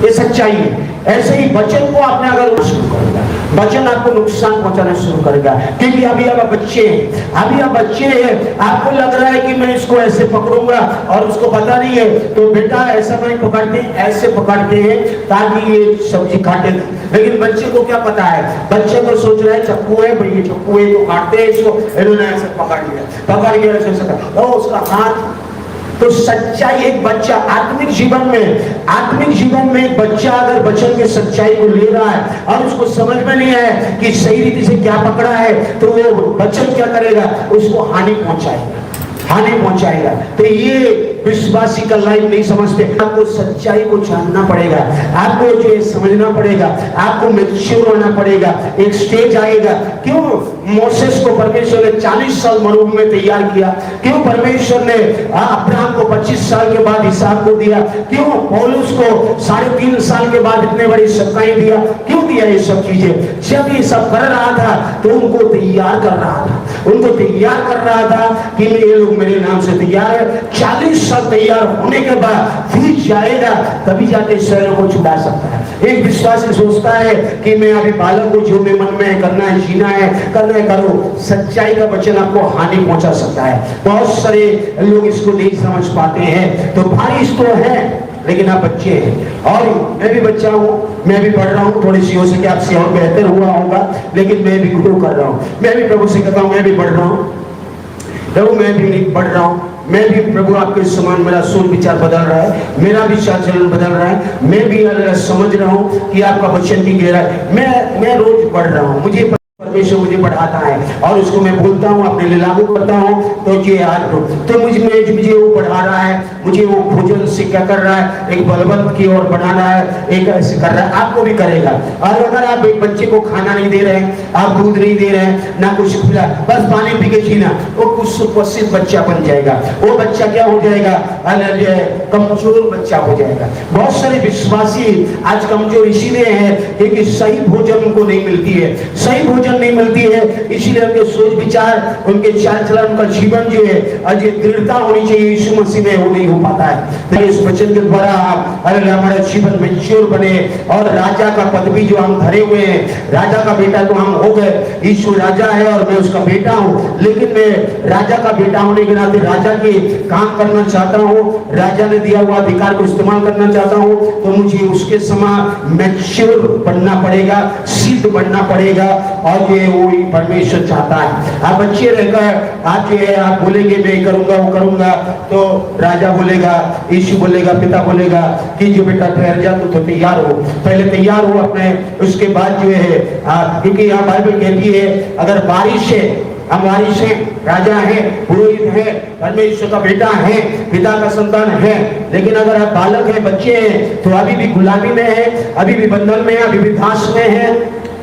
ये सच्चाई है। ऐसे ही वचन को आपने अगर शुरू करेगा, वचन आपको नुकसान पहुंचाना शुरू करेगा, क्योंकि अभी आप बच्चे हैं, अभी आप बच्चे हैं, आपको लग रहा है कि मैं इसको ऐसे पकड़ूंगा और उसको पता नहीं है, तो बेटा ऐसा नहीं पकड़ते, ऐसे पकड़ते हैं ताकि ये सब्जी काटे। लेकिन बच्चे को क्या पता है, बच्चे को सोच रहा है चाकू है, भाई ये चाकू है तो काटते हैं इसको, इन्होंने ऐसे पकड़ लिया, पकड़ के ऐसे तो उसका हाथ। तो सच्चाई, एक बच्चा आत्मिक जीवन में एक बच्चा अगर वचन की सच्चाई को ले रहा है और उसको समझ में नहीं है कि सही रीति से क्या पकड़ा है, तो वो वचन क्या करेगा, उसको हानि पहुंचाएगा। तो ये विश्वासी का लाइफ नहीं समझते। आपको सच्चाई को जानना पड़ेगा, आपको जो है समझना पड़ेगा, आपको मैच्योर होना पड़ेगा। एक स्टेज आएगा, क्यों मोसेस को परमेश्वर ने 40 साल मरुभूमि में तैयार किया, क्यों परमेश्वर ने अब्राहम को 25 साल के बाद इसहाक को दिया, क्यों पौलुस को 3.5 साल के बाद इतने बड़ी सत्ताएं दिया, क्यों दिया ये सब चीजें। जब ये सब कर रहा था तो उनको तैयार कर रहा था कि ये लोग मेरे नाम से तैयार है। 40 साल तैयार होने के बाद फिर जाएगा, तभी जाके शहरों को छुड़ा सकता है। एक विश्वासी सोचता है कि मैं अभी बालक को जो मेरे मन में करना है, जीना है, करना है, करो। सच्चाई का वचन आपको हानि पहुंचा सकता है। बहुत सारे लोग इसको नहीं समझ पाते हैं। तो बारिश तो है, लेकिन आप बच्चे हैं और मैं भी बच्चा हूँ, मैं भी पढ़ रहा हूँ। थोड़ी सी हो सके आपसे और बेहतर हुआ होगा, लेकिन मैं भी ग्रो कर रहा हूँ। मैं भी प्रभु से कहता हूँ, मैं भी पढ़ रहा हूँ प्रभु, मैं भी नहीं पढ़ रहा हूँ, मैं भी प्रभु आपके समान, मेरा सोच विचार बदल रहा है, मेरा भी चाल चलन बदल रहा है। मैं भी समझ रहा हूँ कि आपका वचन की गहराई, मैं रोज पढ़ रहा हूँ। मुझे परमेश्वर मुझे पढ़ाता है और उसको मैं बोलता हूँ, अपने लिए लागू करता हूँ। तो ये आज तो मुझे वो पढ़ा रहा है, मुझे वो भोजन से क्या कर रहा है, एक बलवंत की ओर बना रहा है, एक ऐसे कर रहा है। आपको भी करेगा। और अगर आप एक बच्चे को खाना नहीं दे रहे हैं, आप दूध नहीं दे रहे हैं, ना कुछ खिला, बस पानी पी के जीना, वो कुछ सुप्रसिद्ध बच्चा बन जाएगा। वो बच्चा क्या हो जाएगा, कमजोर बच्चा हो जाएगा। बहुत सारे विश्वासी आज कमजोर इसीलिए है क्योंकि सही भोजन उनको नहीं मिलती है, सही भोजन नहीं मिलती है, इसीलिए उनके सोच विचार, उनके चाल चलन, उनका जीवन जो है आज दृढ़ता होनी चाहिए यीशु मसीह में, वो नहीं हो पाता है। तो इस वचन के द्वारा हमारा जीवन मैच्योर बने और राजा का पदवी जो हम धरे हुए हैं, राजा का बेटा तो हम हो गए। यीशु राजा है और मैं उसका बेटा हूँ, लेकिन मैं राजा का बेटा होने के नाते राजा के काम करना चाहता हूँ, राजा ने दिया हुआ अधिकार को इस्तेमाल करना चाहता हूँ। तो मुझे उसके समान मैच्योर बनना पड़ेगा, सिद्ध बनना पड़ेगा। और ये वो परमेश्वर चाहता है। आप बच्चे रहकर आप जो है आप बोलेंगे मैं करूंगा वो करूंगा, तो राजा बोलेगा, यीशु बोलेगा, पिता बोलेगा कि जो बेटा ठहर जा, तो तैयार हो, पहले तैयार हो अपने, उसके बाद जो है क्योंकि यहाँ बाइबल कहती है अगर बारिश है, हम बारिश है, राजा है, पुरोहित है, परमेश्वर का बेटा है, पिता का संतान है, लेकिन अगर आप बालक है, बच्चे हैं, तो अभी भी गुलामी में है, अभी भी बंधन में है, अभी भी दास में है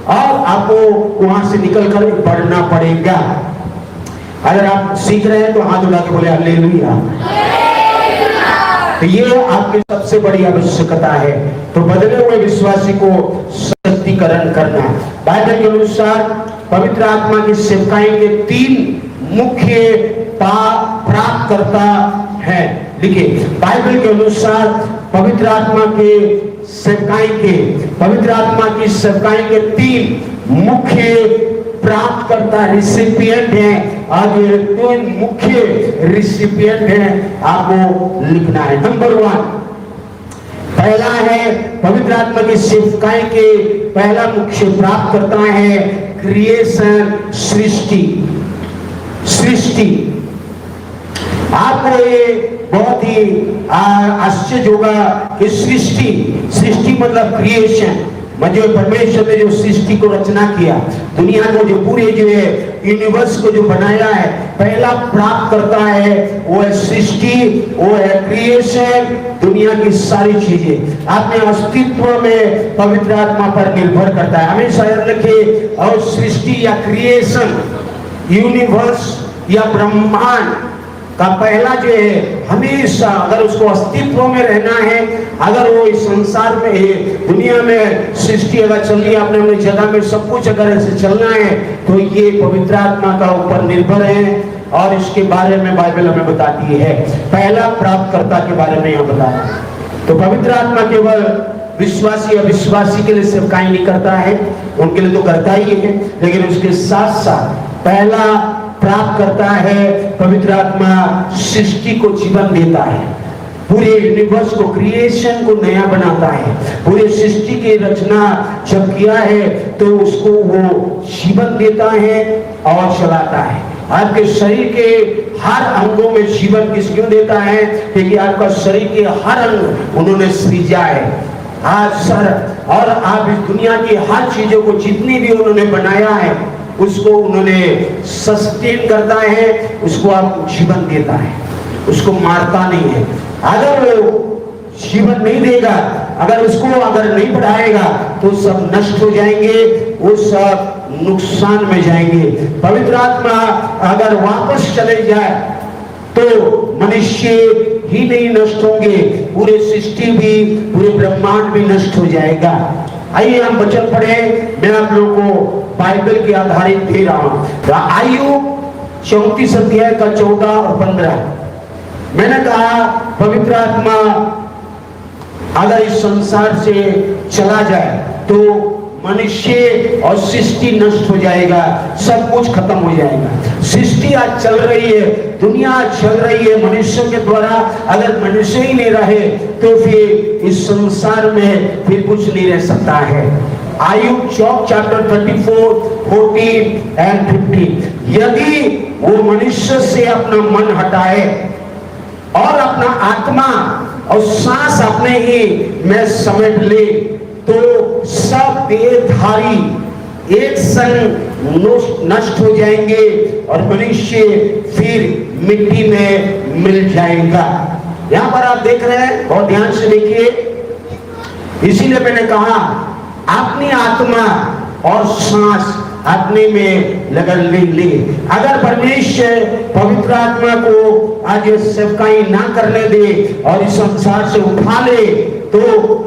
और आपको वहां से निकलकर बढ़ना पड़ेगा। अगर आप सीख रहे हैं तो हाथ उठा के बोले हालेलुया। तो ये आपकी सबसे बड़ी आवश्यकता है। तो बदले हुए विश्वासी को सशक्तिकरण करना। बाइबल के अनुसार पवित्र आत्मा की सेवकाई के 3 मुख्य प्राप्तकर्ता है। देखिए बाइबल के अनुसार पवित्र आत्मा की सेवकाई के 3 मुख्य प्राप्तकर्ता रिसिपिएंट हैं। आज ये 3 मुख्य रिसिपिएंट हैं, आपको लिखना है। नंबर 1 पहला है पवित्र आत्मा की सेवकाई के पहला मुख्य प्राप्तकर्ता है क्रिएशन, सृष्टि। आपको ये बहुत ही आश्चर्य होगा कि सृष्टि मतलब क्रिएशन, जो परमेश्वर ने जो सृष्टि को रचना किया, दुनिया को जो पूरे जो है यूनिवर्स को जो बनाया है, पहला प्राप्त करता है वो है सृष्टि, वो है क्रिएशन, दुनिया की सारी चीजें अपने अस्तित्व में पवित्र आत्मा पर निर्भर करता है। हमेशा याद रखिए, और सृष्टि या क्रिएशन, यूनिवर्स या ब्रह्मांड का पहला जो है, हमेशा अगर उसको अस्तित्व में रहना है, अगर वो इस संसार में है, दुनिया में सृष्टि अगर चल रही है अपने अपने जगह में, सब कुछ अगर ऐसे चलना है तो ये पवित्र आत्मा का ऊपर निर्भर है। और इसके बारे में बाइबल हमें बताती है, पहला प्राप्तकर्ता के बारे में यहाँ बताया। तो पवित्र आत्मा केवल विश्वासी अविश्वासी के लिए सेवकाई नहीं करता है, उनके लिए तो करता ही है, लेकिन उसके साथ साथ पहला प्राप्त करता है, पवित्र आत्मा सृष्टि को जीवन देता है, पूरे यूनिवर्स को, क्रिएशन को नया बनाता है। पूरे सृष्टि की रचना जब किया है तो उसको वो जीवन देता है और चलाता है। आपके शरीर के हर अंगों में जीवन किस क्यों देता है? क्योंकि आपका शरीर के हर अंग उन्होंने सृजा है। आज सर और आप इस दुनिया की हर चीजों को जितनी भी उन्होंने बनाया है उसको उन्होंने सस्टेन करता है, उसको आप जीवन देता है, उसको मारता नहीं है। अगर वो जीवन नहीं देगा, अगर उसको अगर नहीं बढ़ाएगा तो सब नष्ट हो जाएंगे, वो सब नुकसान में जाएंगे। पवित्र आत्मा अगर वापस चले जाए तो मनुष्य ही नहीं नष्ट होंगे, पूरे सृष्टि भी, पूरे ब्रह्मांड भी नष्ट हो जाएगा। आइए हम वचन पढ़े, मैं आप लोगों को बाइबल के आधारित दे रहा हूं। आयुब 34 अध्याय का 14 और 15। मैंने कहा पवित्र आत्मा अगर इस संसार से चला जाए तो मनुष्य और सृष्टि नष्ट हो जाएगा, सब कुछ खत्म हो जाएगा। सृष्टि आज चल रही है, दुनिया चल रही है मनुष्य के द्वारा। अगर मनुष्य ही नहीं रहे तो फिर इस संसार में फिर कुछ नहीं रह सकता है। Ayub chapter 34, 14 and 15। यदि वो मनुष्य से अपना मन हटाए और अपना आत्मा और सांस अपने ही में समेट ले तो सब देहधारी एक संग नष्ट हो जाएंगे और मनुष्य फिर मिट्टी में मिल जाएगा। यहां पर आप देख रहे हैं, बहुत ध्यान से देखिए। इसीलिए मैंने कहा अपनी आत्मा और सांस अपने में लगन ले। अगर परमेश्वर पवित्र आत्मा को आज सेवकाई ना करने दे और इस संसार से उठा ले तो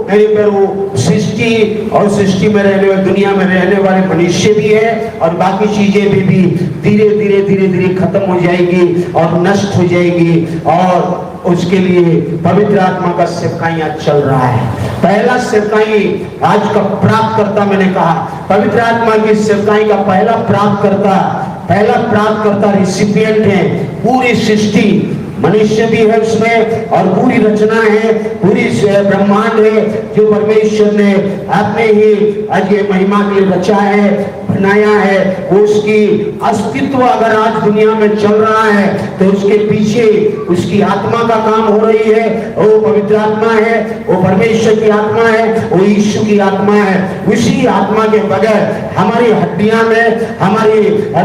मेरे पर वो सृष्टि और सृष्टि में रहने वाले, दुनिया में रहने वाले मनुष्य भी है और बाकी चीजें भी धीरे धीरे खत्म हो जाएगी और नष्ट हो जाएगी। और उसके लिए पवित्र आत्मा का सेवकाई आज चल रहा है। पहला सेवकाई आज का प्राप्तकर्ता, मैंने कहा पवित्र आत्मा की सेवकाई का पहला प्राप्तकर्ता रिसिपिएंट है पूरी सृष्टि। मनुष्य भी है उसमें और पूरी रचना है, पूरी ब्रह्मांड है जो परमेश्वर ने अपने ही आज ये महिमा के लिए रचा है, बनाया है। उसकी अस्तित्व अगर आज दुनिया में चल रहा है तो उसके पीछे उसकी आत्मा का काम हो रही है। वो पवित्र आत्मा है, वो परमेश्वर की आत्मा है, वो यीशु की आत्मा है। उसी आत्मा के बगैर हमारी हड्डियां में, हमारी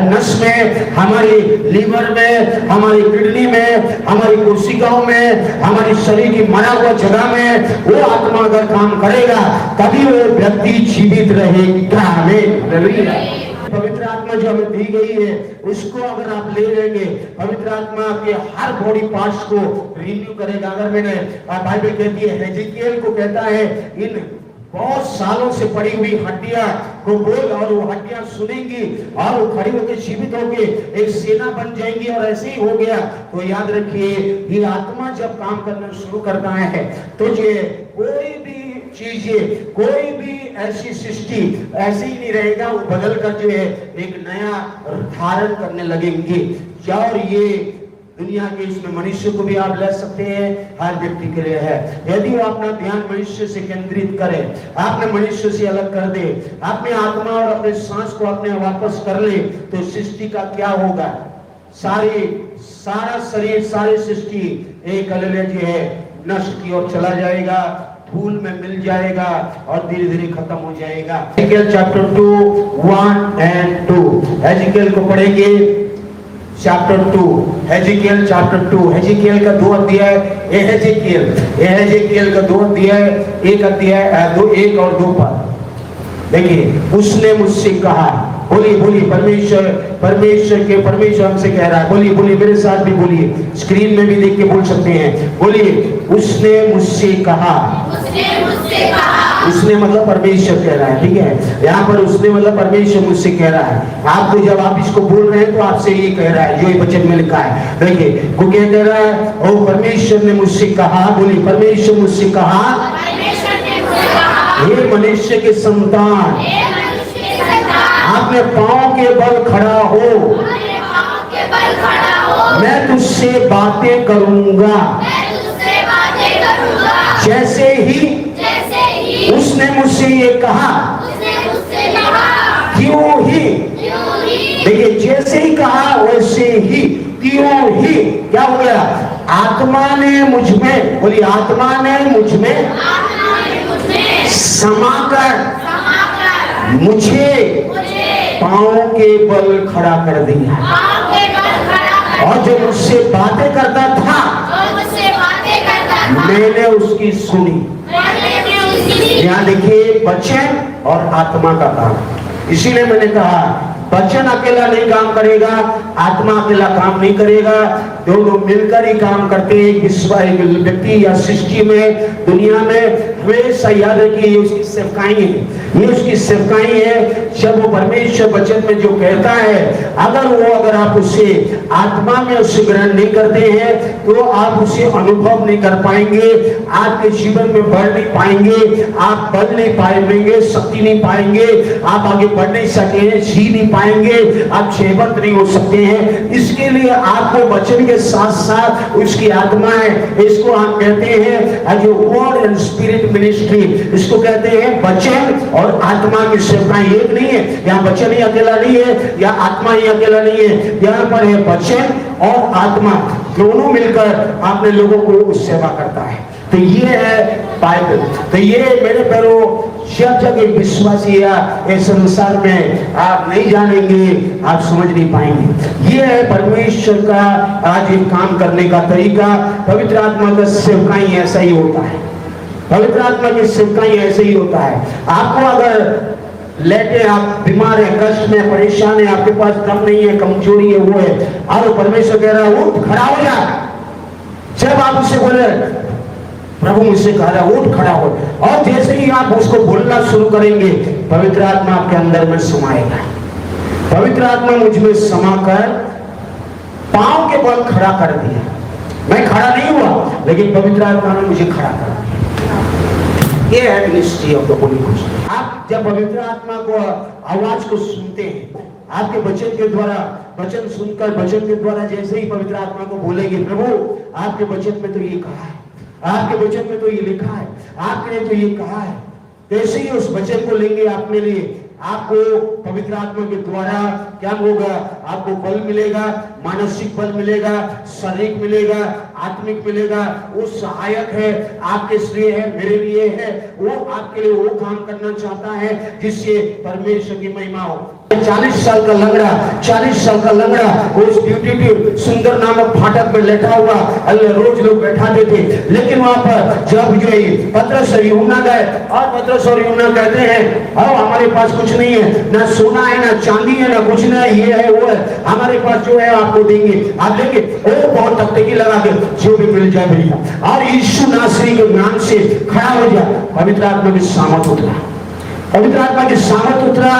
नस में, हमारी लीवर में, हमारी किडनी में, हमारी कोशिकाओं में, हमारी शरीर की मरा हुआ जगह में वो आत्मा अगर काम करेगा तभी वो व्यक्ति जीवित रहेगा। पवित्र आत्मा जो हमें दी गई है उसको अगर आप ले लेंगे, पवित्र आत्मा के हर बॉडी पार्ट्स को रिन्यू करेगा। अगर मैंने बाइबल कहती है, हेजेकिएल को कहता है इन बहुत सालों से पड़ी हुई हड्डियां को बोल और वो हड्डियां सुनेंगी और वो खड़ी होकर जीवित होके एक सेना बन जाएंगी। और ऐसे ही हो गया। तो याद रखिए ये आत्मा जब काम करना शुरू करता है तो ये कोई भी चीजें, कोई भी ऐसी सृष्टि ऐसे ही नहीं रहेगा, वो बदल कर जो है एक नया धारण करने लगेंगे। और ये दुनिया के इसमें मनुष्य को भी आप ले सकते हैं, हर व्यक्ति के लिए है। यदि वो अपना ध्यान मनुष्य से केंद्रित करे, आपने मनुष्य से अलग कर दे, अपने आत्मा और अपने सांस को अपने वापस कर ले तो सृष्टि का क्या होगा? सारा शरीर, सारी सृष्टि एक अलग जो है नष्ट की ओर चला जाएगा। धूल में मिल जाएगा और धीरे धीरे खत्म हो जाएगा। एजिकल चैप्टर 2 1 and 2 एजिकल को पढ़ेंगे। चैप्टर 2 एजिकल चैप्टर 2 एजिकल का 2 अध्याय एजिकल का 2 अध्याय 1 अध्याय 1 और 2 पर देखिए। उसने मुझसे कहा, बोलिए बोलिए, परमेश्वर हमसे कह रहा है। बोलिए बोलिए, मेरे साथ भी बोलिए, स्क्रीन में भी देख के बोल सकते हैं। बोलिए, उसने मुझसे कहा। उसने मतलब परमेश्वर कह रहा है, ठीक है। यहाँ पर उसने मतलब परमेश्वर मुझसे कह रहा है। आपको जब आप इसको बोल रहे हैं तो आपसे ये कह रहा है जो ये वचन में लिखा है। देखिए वो क्या कह रहा है, ओ परमेश्वर ने मुझसे कहा। बोलिए, परमेश्वर मुझसे कहा, हे मनुष्य के संतान, अपने पांव के बल खड़ा हो, मैं तुझसे बातें करूंगा। जैसे ही उसने मुझसे ये कहा, क्यों ही, देखिए जैसे ही कहा वैसे ही, क्यों ही क्या हो गया, आत्मा ने मुझ में, बोलिए आत्मा ने मुझ में समाकर मुझे पांव के बल खड़ा कर दिया। और जो मुझसे बातें करता था मैंने उसकी सुनी। यहाँ देखिए वचन और आत्मा का काम। इसीलिए मैंने कहा वचन अकेला नहीं काम करेगा, आत्मा अकेला काम नहीं करेगा, दोनों मिलकर ही काम करते हैं। एक व्यक्ति या सृष्टि में, दुनिया में हमेशा याद रखिए ये उसकी सेवकाई है, ये उसकी सेवकाई है। जब वो परमेश्वर वचन में जो कहता है, अगर आप उसे आत्मा में उसे ग्रहण नहीं करते हैं तो आप उसे अनुभव नहीं कर पाएंगे, आपके जीवन में बढ़ नहीं पाएंगे, आप बल नहीं पाएंगे, शक्ति नहीं पाएंगे, आप आगे बढ़ नहीं सकेंगे, जी नहीं पाएंगे, आप जीवंत नहीं हो सकते हैं। इसके लिए आपको वचन के साथ साथ उसकी आत्मा है, इसको हम कहते हैं जो वर्ड एंड स्पिरिट मिनिस्ट्री, इसको कहते हैं वचन और आत्मा की सेवकाई। एक नहीं है, यहाँ वचन ही अकेला नहीं है, या आत्मा ही अकेला नहीं है, यहाँ पर है वचन और आत्मा, दोनों मिलकर अपने लोगों को सेवा करता है। तो ये है बाइबल। तो ये मेरे पैरों जब तक एक विश्वासी या इस संसार में आप नहीं जानेंगे, आप समझ नहीं पाएंगे। ये है परमेश्वर का आज एक काम करने का तरीका। पवित्र आत्मा का सेवकाई ऐसा ही होता है, पवित्र आत्मा की सेवकाई ऐसे ही होता है। आपको अगर लेटे आप बीमार है, कष्ट में, परेशान है, आपके पास दम नहीं है, कमजोरी है, वो है, और परमेश्वर कह रहा है उठ खड़ा हो जा। जब आप उसे बोले प्रभु मुझसे कह रहा है उठ खड़ा हो, और जैसे ही आप उसको बोलना शुरू करेंगे पवित्र आत्मा आपके अंदर में समाएगा। पवित्र आत्मा मुझ में समाकर पांव के बल खड़ा कर दिया। मैं खड़ा नहीं हुआ लेकिन पवित्र आत्मा ने मुझे खड़ा कर दिया। ये है ministry of the Holi ghost. आप जब पवित्र आत्मा को आवाज को सुनते हैं, आपके वचन के द्वारा, वचन सुनकर वचन के द्वारा जैसे ही पवित्र आत्मा को बोलेंगे, प्रभु आपके वचन में तो ये कहा है, आपके वचन में तो ये लिखा है, आपने तो ये कहा है, जैसे ही उस वचन को लेंगे अपने लिए, आपको पवित्र आत्मा के द्वारा क्या होगा, आपको बल मिलेगा, मानसिक बल मिलेगा, शारीरिक मिलेगा, आत्मिक मिलेगा। वो सहायक है, आपके लिए है, मेरे लिए है, वो आपके लिए वो काम करना चाहता है जिससे परमेश्वर की महिमा हो। 40 साल का लंगड़ा, 40 साल का लंगड़ा उस ब्यूटी सुंदर नामक फाटक में लेटा हुआ रोज लोग बैठाते थे, लेकिन वहां पर जब जो पतरस और यूहन्ना गए, और पतरस और यूहन्ना कहते हैं अब हमारे पास कुछ नहीं है, ना सोना है, ना चांदी है, ना कुछ नहीं, ये है वो है, हमारे पास जो है आपको देंगे, आप देंगे। वो बहुत तकनीकी लगा के जो भी मिल जाए भैया, और यीशु नासरी के नाम से खड़ा हो जाए। पवित्र आत्मा की सामर्थ उतरा, पवित्र आत्मा की सामर्थ उतरा।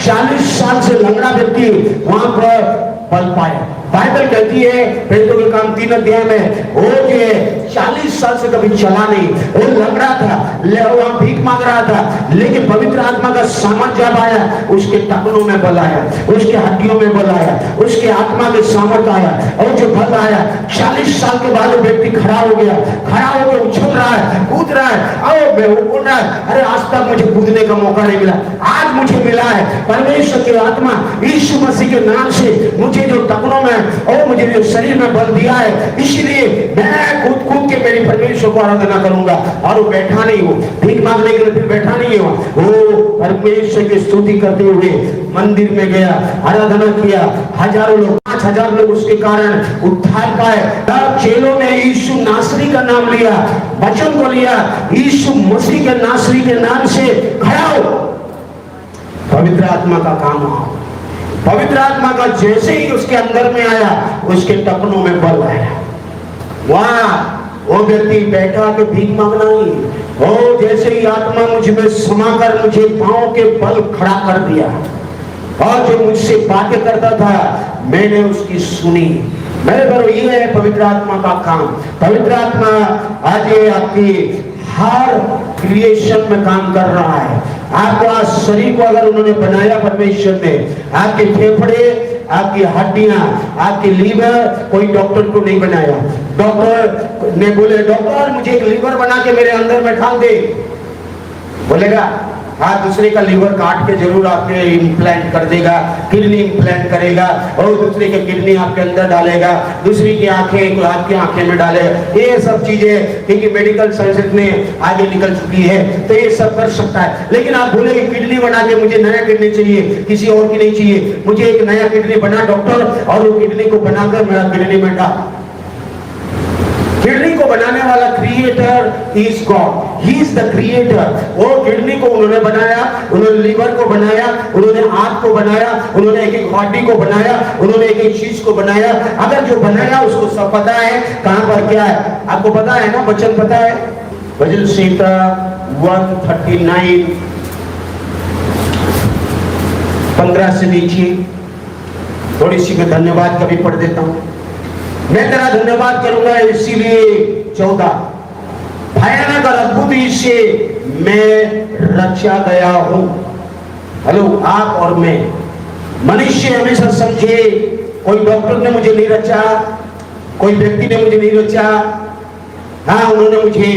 40 साल से लंगड़ा व्यक्ति वहां पर बल पाया। बाइबल कहती है प्रेरितों के काम 3 अध्याय में, वो जो है 40 साल से कभी चला नहीं, वो लंगड़ा था, वहां भीख मांग रहा था, लेकिन पवित्र आत्मा का सामर्थ जब आया, उसके टखनों में बल आया, उसके हड्डियों में बल आया, उसके आत्मा के सामर्थ आया, और जो बल आया 40 साल के बाद वो व्यक्ति खड़ा हो गया, खड़ा होकर उछल रहा है, कूद रहा है, बोल रहा है अरे आज तक मुझे कूदने का मौका नहीं मिला, आज मुझे मिला है। परमेश्वर की आत्मा यीशु मसीह के नाम से मुझे जो टखनों में और मुझे जो शरीर में बल दिया है, इसलिए मैं कूद कूद के मेरी परमेश्वर को आराधना करूंगा। और वो बैठा नहीं हो, भीख मांगने के लिए फिर बैठा नहीं हो, वो परमेश्वर की स्तुति करते हुए मंदिर में गया, आराधना किया। हजारों लोग, 5,000 लोग उसके कारण उद्धार पाए। तब चेलों ने यीशु नासरी का नाम लिया, वचन को लिया, यीशु मसीह के नासरी के नाम से खड़ा हो। पवित्र आत्मा का काम हो। पवित्र आत्मा का जैसे ही उसके अंदर में आया, उसके टखनों में बल आया। वहां वो व्यक्ति बैठा के भीख मांगना नहीं, वो जैसे ही आत्मा मुझ में समाकर मुझे पांव के बल खड़ा कर दिया, और जो मुझसे बातें करता था मैंने उसकी सुनी। मेरे पर ये है पवित्र आत्मा का काम। पवित्र आत्मा आज ये आपकी हर क्रिएशन में काम कर रहा है। आपको आज शरीर को अगर उन्होंने बनाया परमेश्वर ने, आपके फेफड़े, आपकी हड्डियां, आपकी लीवर, कोई डॉक्टर को नहीं बनाया। डॉक्टर ने बोले डॉक्टर मुझे एक लीवर बना के मेरे अंदर में डाल दे, बोलेगा हाँ दूसरे का लीवर काट के जरूर आपके इम्प्लांट कर देगा, किडनी इम्प्लांट करेगा, और दूसरे के किडनी आपके अंदर डालेगा, दूसरी की आंखें आपकी आंखें में डालेगा। ये सब चीजें क्योंकि मेडिकल साइंस में आगे निकल चुकी है, तो ये सब कर सकता है। लेकिन आप बोले किडनी बना के मुझे नया किडनी चाहिए, किसी और की नहीं चाहिए, मुझे एक नया किडनी बना डॉक्टर, और वो किडनी को बनाकर मेरा किडनी में डाल। किडनी को बनाने वाला creator is God, he is the creator. वो किडनी को उन्होंने बनाया, उन्होंने लीवर को बनाया, उन्होंने आंख को बनाया, उन्होंने एक एक हड्डी को बनाया, उन्होंने एक एक चीज को बनाया। अगर जो बनाया उसको सब पता है कहां पर क्या है, आपको पता है ना, वचन पता है। भजन संहिता 139 15 से नीचे थोड़ी सी मैं धन्यवाद का भी पढ़ देता हूं। मैं तेरा धन्यवाद करूंगा इसीलिए 14 भयानक और अद्भुत से मैं रचा गया हूं। हेलो, आप और मैं। मनुष्य हमेशा समझे कोई डॉक्टर ने मुझे नहीं रचा, कोई व्यक्ति ने मुझे नहीं रचा। हाँ, उन्होंने मुझे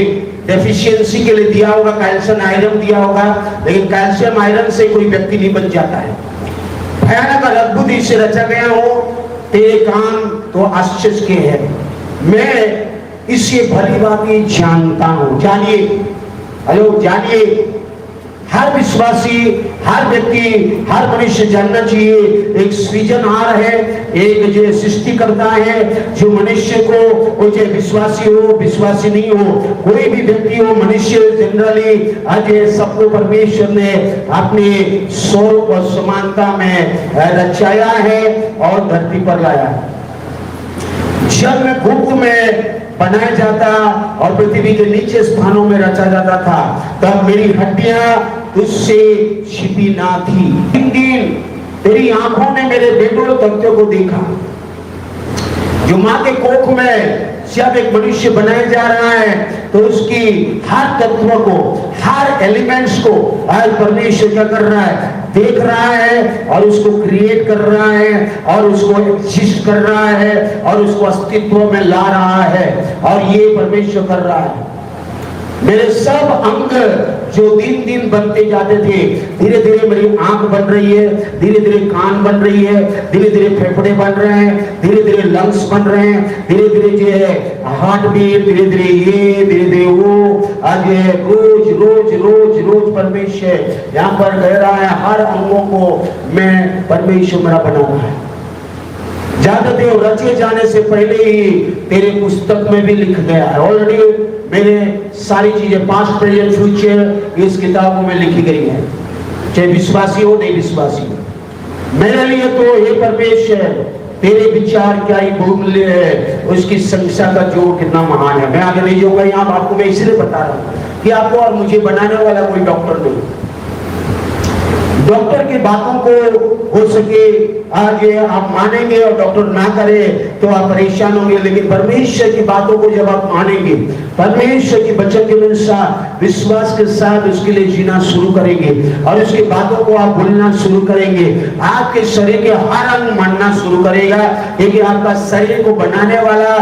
डेफिशिएंसी के लिए दिया होगा, कैल्शियम आयरन दिया होगा, लेकिन कैल्शियम आयरन से कोई व्यक्ति नहीं बन जाता है। भयानक और अद्भुत से रचा गया हूं, तेरे काम तो आश्चर्य के हैं, मैं इसे भली भांति जानता हूं। जानिए, हेलो जानिए, हर विश्वासी, हर व्यक्ति, हर मनुष्य जानना चाहिए एक सृजनहार है, एक जो सृष्टि करता है, जो मनुष्य को चाहे विश्वासी हो विश्वासी नहीं हो, कोई भी व्यक्ति हो, मनुष्य जनरली आज सबको परमेश्वर ने अपने स्वरूप और समानता में रचाया है और धरती पर लाया। जब मैं गुप्त में बनाया जाता और पृथ्वी के नीचे स्थानों में रचा जाता था, तब मेरी हड्डियां तुझसे छिपी ना थी। 3 दिन तेरी आंखों ने मेरे बेटों तथ्यों को देखा। जो मां के कोख में जब एक मनुष्य बनाया जा रहा है, तो उसकी हर तत्व को, हर एलिमेंट्स को आज परमेश्वर क्या कर रहा है, देख रहा है, और उसको क्रिएट कर रहा है, और उसको एग्जिस्ट कर रहा है, और उसको अस्तित्व में ला रहा है, और ये परमेश्वर कर रहा है। मेरे सब अंग जो दिन दिन बनते जाते थे, धीरे धीरे मेरी आंख बन रही है, धीरे धीरे कान बन रही है, धीरे धीरे फेफड़े बन रहे हैं, धीरे धीरे लंग्स बन रहे हैं, धीरे धीरे जो है हार्ट बीट, धीरे धीरे ये, धीरे धीरे वो, आज रोज रोज रोज रोज परमेश्वर यहाँ पर कह रहा है, हर अंगों को मैं परमेश्वर मेरा बना रहा है। जानते हो, रचे जाने से पहले ही तेरे पुस्तक में भी लिख गया है। ऑलरेडी मेरे सारी चीजें पास्ट प्रेजेंट फ्यूचर इस किताबों में लिखी गई है, चाहे विश्वासी हो नहीं विश्वासी हो। मेरे लिए तो ये परमेश्वर, तेरे विचार क्या ही बहुमूल्य है, उसकी संख्या का जोड़ कितना महान है। मैं आगे नहीं जाऊंगा, यहाँ आपको मैं इसलिए बता रहा हूँ कि आपको और मुझे बनाने वाला कोई डॉक्टर नहीं। डॉक्टर की बातों को हो सके आज आप मानेंगे और डॉक्टर ना करे तो आप परेशान होंगे, लेकिन परमेश्वर की बातों को जब आप मानेंगे, परमेश्वर की वचन के अनुसार विश्वास के साथ उसके लिए जीना शुरू करेंगे और उसकी बातों को आप बोलना शुरू करेंगे, आपके शरीर के हर अंग मानना शुरू करेगा, क्योंकि आपका शरीर को बनाने वाला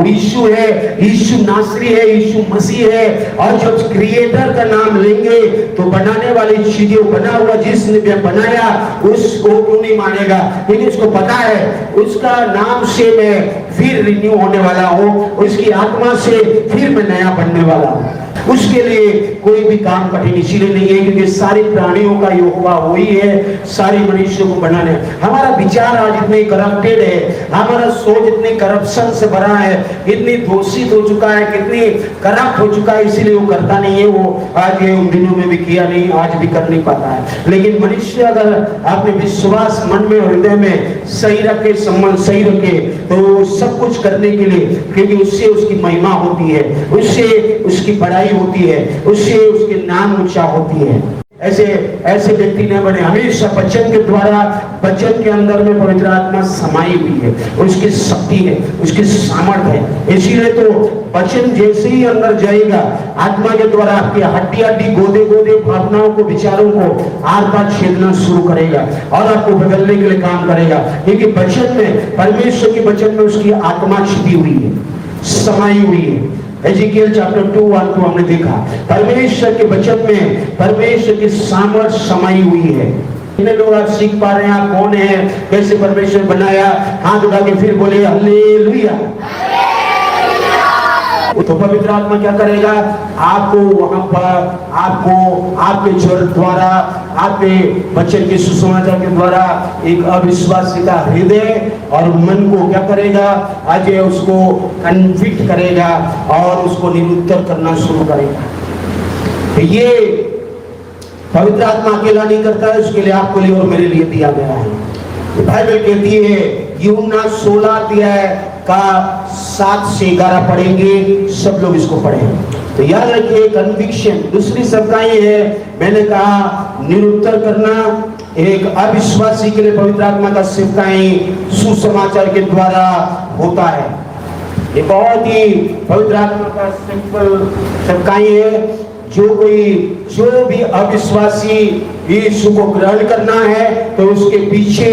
यीशु है, यीशु नासरी है, यीशु मसीह है। और जब क्रिएटर का नाम लेंगे तो बनाने वाली चीजें, बना हुआ जिसने बनाया उसको क्यों नहीं मानेगा। क्योंकि उसको पता है उसका नाम से मैं फिर रिन्यू होने वाला हूँ, उसकी आत्मा से फिर मैं नया बनने वाला हूँ। उसके लिए कोई भी काम कठिन इसीलिए नहीं है क्योंकि सारे प्राणियों का यहोवा वही है, सारे मनुष्यों को बनाने। हमारा विचार आज इतने करप्टेड है, हमारा सोच इतने करप्शन से भरा है, इतनी दूषित हो चुका है, कितनी करप्ट हो चुका है, इसीलिए वो करता नहीं है। वो आज उन दिनों में भी किया नहीं, आज भी कर नहीं पाता है। लेकिन मनुष्य अगर अपने विश्वास मन में और हृदय में सही रखे, संबंध सही रखे, तो सब कुछ करने के लिए, क्योंकि उससे उसकी महिमा होती है, उससे उसकी बड़ाई होती है, उससे उसके नाम ऊंचा होती है। ऐसे व्यक्ति ने बने हमेशा वचन के द्वारा, वचन के अंदर में पवित्र आत्मा समाई हुई है, उसकी शक्ति है, उसकी सामर्थ्य है। इसीलिए तो वचन जैसे ही अंदर जाएगा आत्मा के द्वारा आपकी हड्डी हड्डी गोदे गोदे भावनाओं को, विचारों को आर पार छेदना शुरू करेगा और आपको बदलने के लिए काम करेगा। क्योंकि वचन में, परमेश्वर के वचन में उसकी आत्मा छिपी हुई है, समाई हुई है। एजिकियल चैप्टर 2:1 हमने देखा, परमेश्वर के वचन में परमेश्वर की सामर्थ समाई हुई है। इन्हें लोग आज सीख पा रहे हैं आप कौन है, कैसे परमेश्वर बनाया। हाथ उठा के फिर बोले हालेलुया। तो पवित्र आत्मा क्या करेगा, आपको वहां पर, आपको आपके जड़ द्वारा, आपके वचन के सुसमाचार के द्वारा एक अविश्वासी का हृदय और मन को क्या करेगा, आज उसको कन्विक्ट करेगा और उसको निरुत्तर करना शुरू करेगा। ये पवित्र आत्मा अकेला नहीं करता है, उसके लिए आपके लिए और मेरे लिए दिया गया है। बाइबल कहती है, यूहन्ना 16 अध्याय का 7 से 11 पढ़ेंगे, सब लोग इसको पढ़ेंगे। तो याद रखिए, कन्विक्शन दूसरी शब्द ये है, मैंने कहा निरुत्तर करना। एक अविश्वासी के लिए पवित्र आत्मा का सेवकाई सुसमाचार के द्वारा होता है। ये बहुत ही पवित्र आत्मा का सिंपल सेवकाई है। जो भी अविश्वासी यीशु को ग्रहण करना है तो उसके पीछे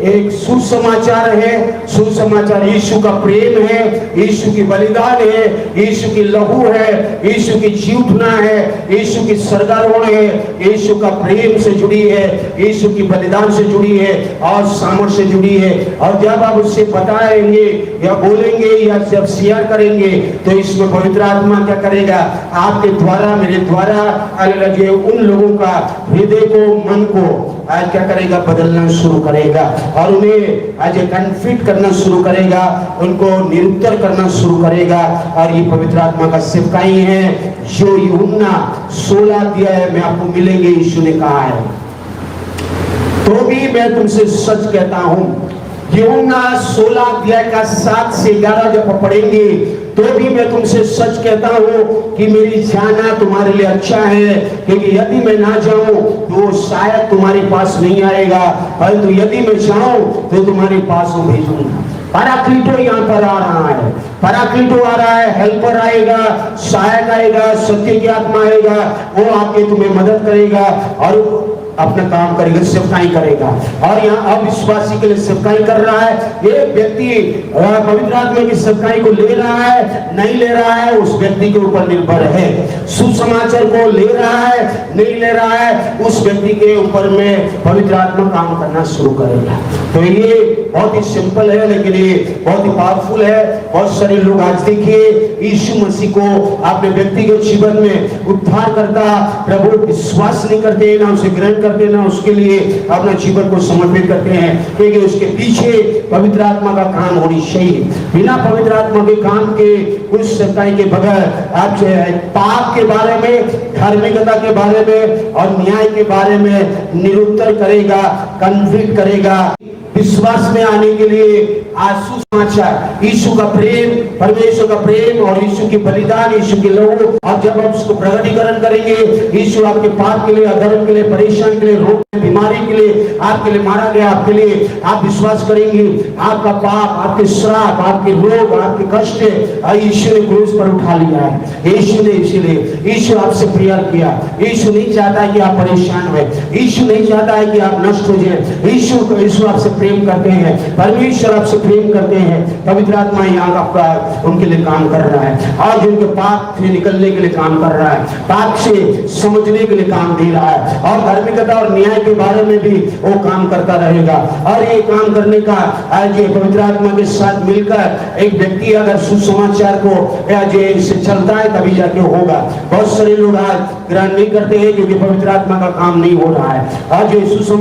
एक सुसमाचार है। सुसमाचार यीशु का प्रेम है, यीशु की बलिदान है, यीशु की लहू है, यीशु की जी उठना है, यीशु की स्वर्गारोहण है, यीशु का प्रेम से जुड़ी है, यीशु की बलिदान से जुड़ी है और सामर्थ्य से जुड़ी है। और जब आप उससे बताएंगे या बोलेंगे या जब शेयर करेंगे तो इसमें पवित्र आत्मा क्या करेगा, आपके द्वारा, मेरे द्वारा उन लोगों का हृदय को, मन को आज क्या करेगा, बदलना शुरू करेगा और उन्हें आज कन्फिट करना शुरू करेगा, उनको निरुत्तर करना शुरू करेगा। और ये पवित्र आत्मा का सेवकाई है जो यूहन्ना 16 अध्याय में आपको मिलेंगे। यीशु ने कहा है, तो भी मैं तुमसे सच कहता हूं, यूहन्ना 16 अध्याय का 7 से 11 जब पढ़ेंगे तो भी मैं तुमसे सच कहता हूं कि मेरी जाना तुम्हारे लिए अच्छा है, क्योंकि यदि मैं ना जाऊं तो शायद तुम्हारे पास नहीं आएगा, परंतु यदि मैं जाऊं तो तुम्हारे पास वो भेजूंगा। पराक्लीटो यहाँ पर आ रहा है, पराक्लीटो आ रहा है, हेल्पर आएगा, सहायक आएगा, सत्य की आत्मा आएगा, वो आके तुम्हें मदद करेगा और अपना काम करेगा, सेवकाई करेगा। और यहाँ अविश्वासी के लिए सेवकाई कर रहा है। ये व्यक्ति पवित्र आत्मा की सेवकाई को ले रहा है, नहीं ले रहा है, उस व्यक्ति के ऊपर निर्भर है। सुसमाचार को ले रहा है, नहीं ले रहा है, उस व्यक्ति के ऊपर में पवित्र आत्मा काम करना शुरू करेगा। तो ये बहुत ही सिंपल है, लेकिन ये बहुत ही पावरफुल है। बहुत सारे लोग आज देखिए यीशु मसीह को अपने व्यक्तिगत जीवन में उद्धार करता प्रभु विश्वास नहीं करते, ना उसे ग्रहण करते, ना उसके लिए अपना जीवन को समर्पित करते हैं, क्योंकि उसके पीछे पवित्र आत्मा का काम होनी चाहिए। बिना पवित्र आत्मा के काम के कुछ सच्चाई के बगैर आप पाप के बारे में, धार्मिकता के बारे में और न्याय के बारे में निरुत्तर करेगा, कन्विक्ट करेगा। विश्वास में आने के लिए आंसू समाचार, यीशु का प्रेम, परमेश्वर का प्रेम और यीशु की बलिदान, यीशु की लहू, और जब आप उसको प्रकटीकरण करेंगे, यीशु आपके पाप के लिए, अधर्म के लिए, परेशान के लिए, रोग बीमारी के लिए, आपके लिए मारा गया, आपके लिए आप विश्वास करेंगे, आपका पाप, आपके श्राप, आपके रोग, आपके कष्ट यीशु ने क्रूस पर उठा लिया है। यीशु ने, इसीलिए यीशु आपसे प्यार किया। यीशु नहीं चाहता है कि आप परेशान हुए, यीशु नहीं चाहता है कि आप नष्ट हो जाए। यीशु आपसे प्रेम करते हैं, परमेश्वर आपसे प्रेम करते हैं, पवित्र आत्मा यहाँ आपका उनके लिए काम कर रहा है। आज उनके पाप से निकलने के लिए काम कर रहा है, पाप से समझने के लिए काम दे रहा है, और धार्मिकता और न्याय के बारे में भी वो काम करता रहेगा। और ये काम करने का आज ये पवित्र आत्मा के साथ मिलकर एक व्यक्ति अगर सुसमाचार को आज इससे चलता है तभी जाके होगा। बहुत सारे लोग आज ग्रहण नहीं करते हैं क्योंकि पवित्र आत्मा का काम नहीं हो रहा है। आज ये सुसमाचार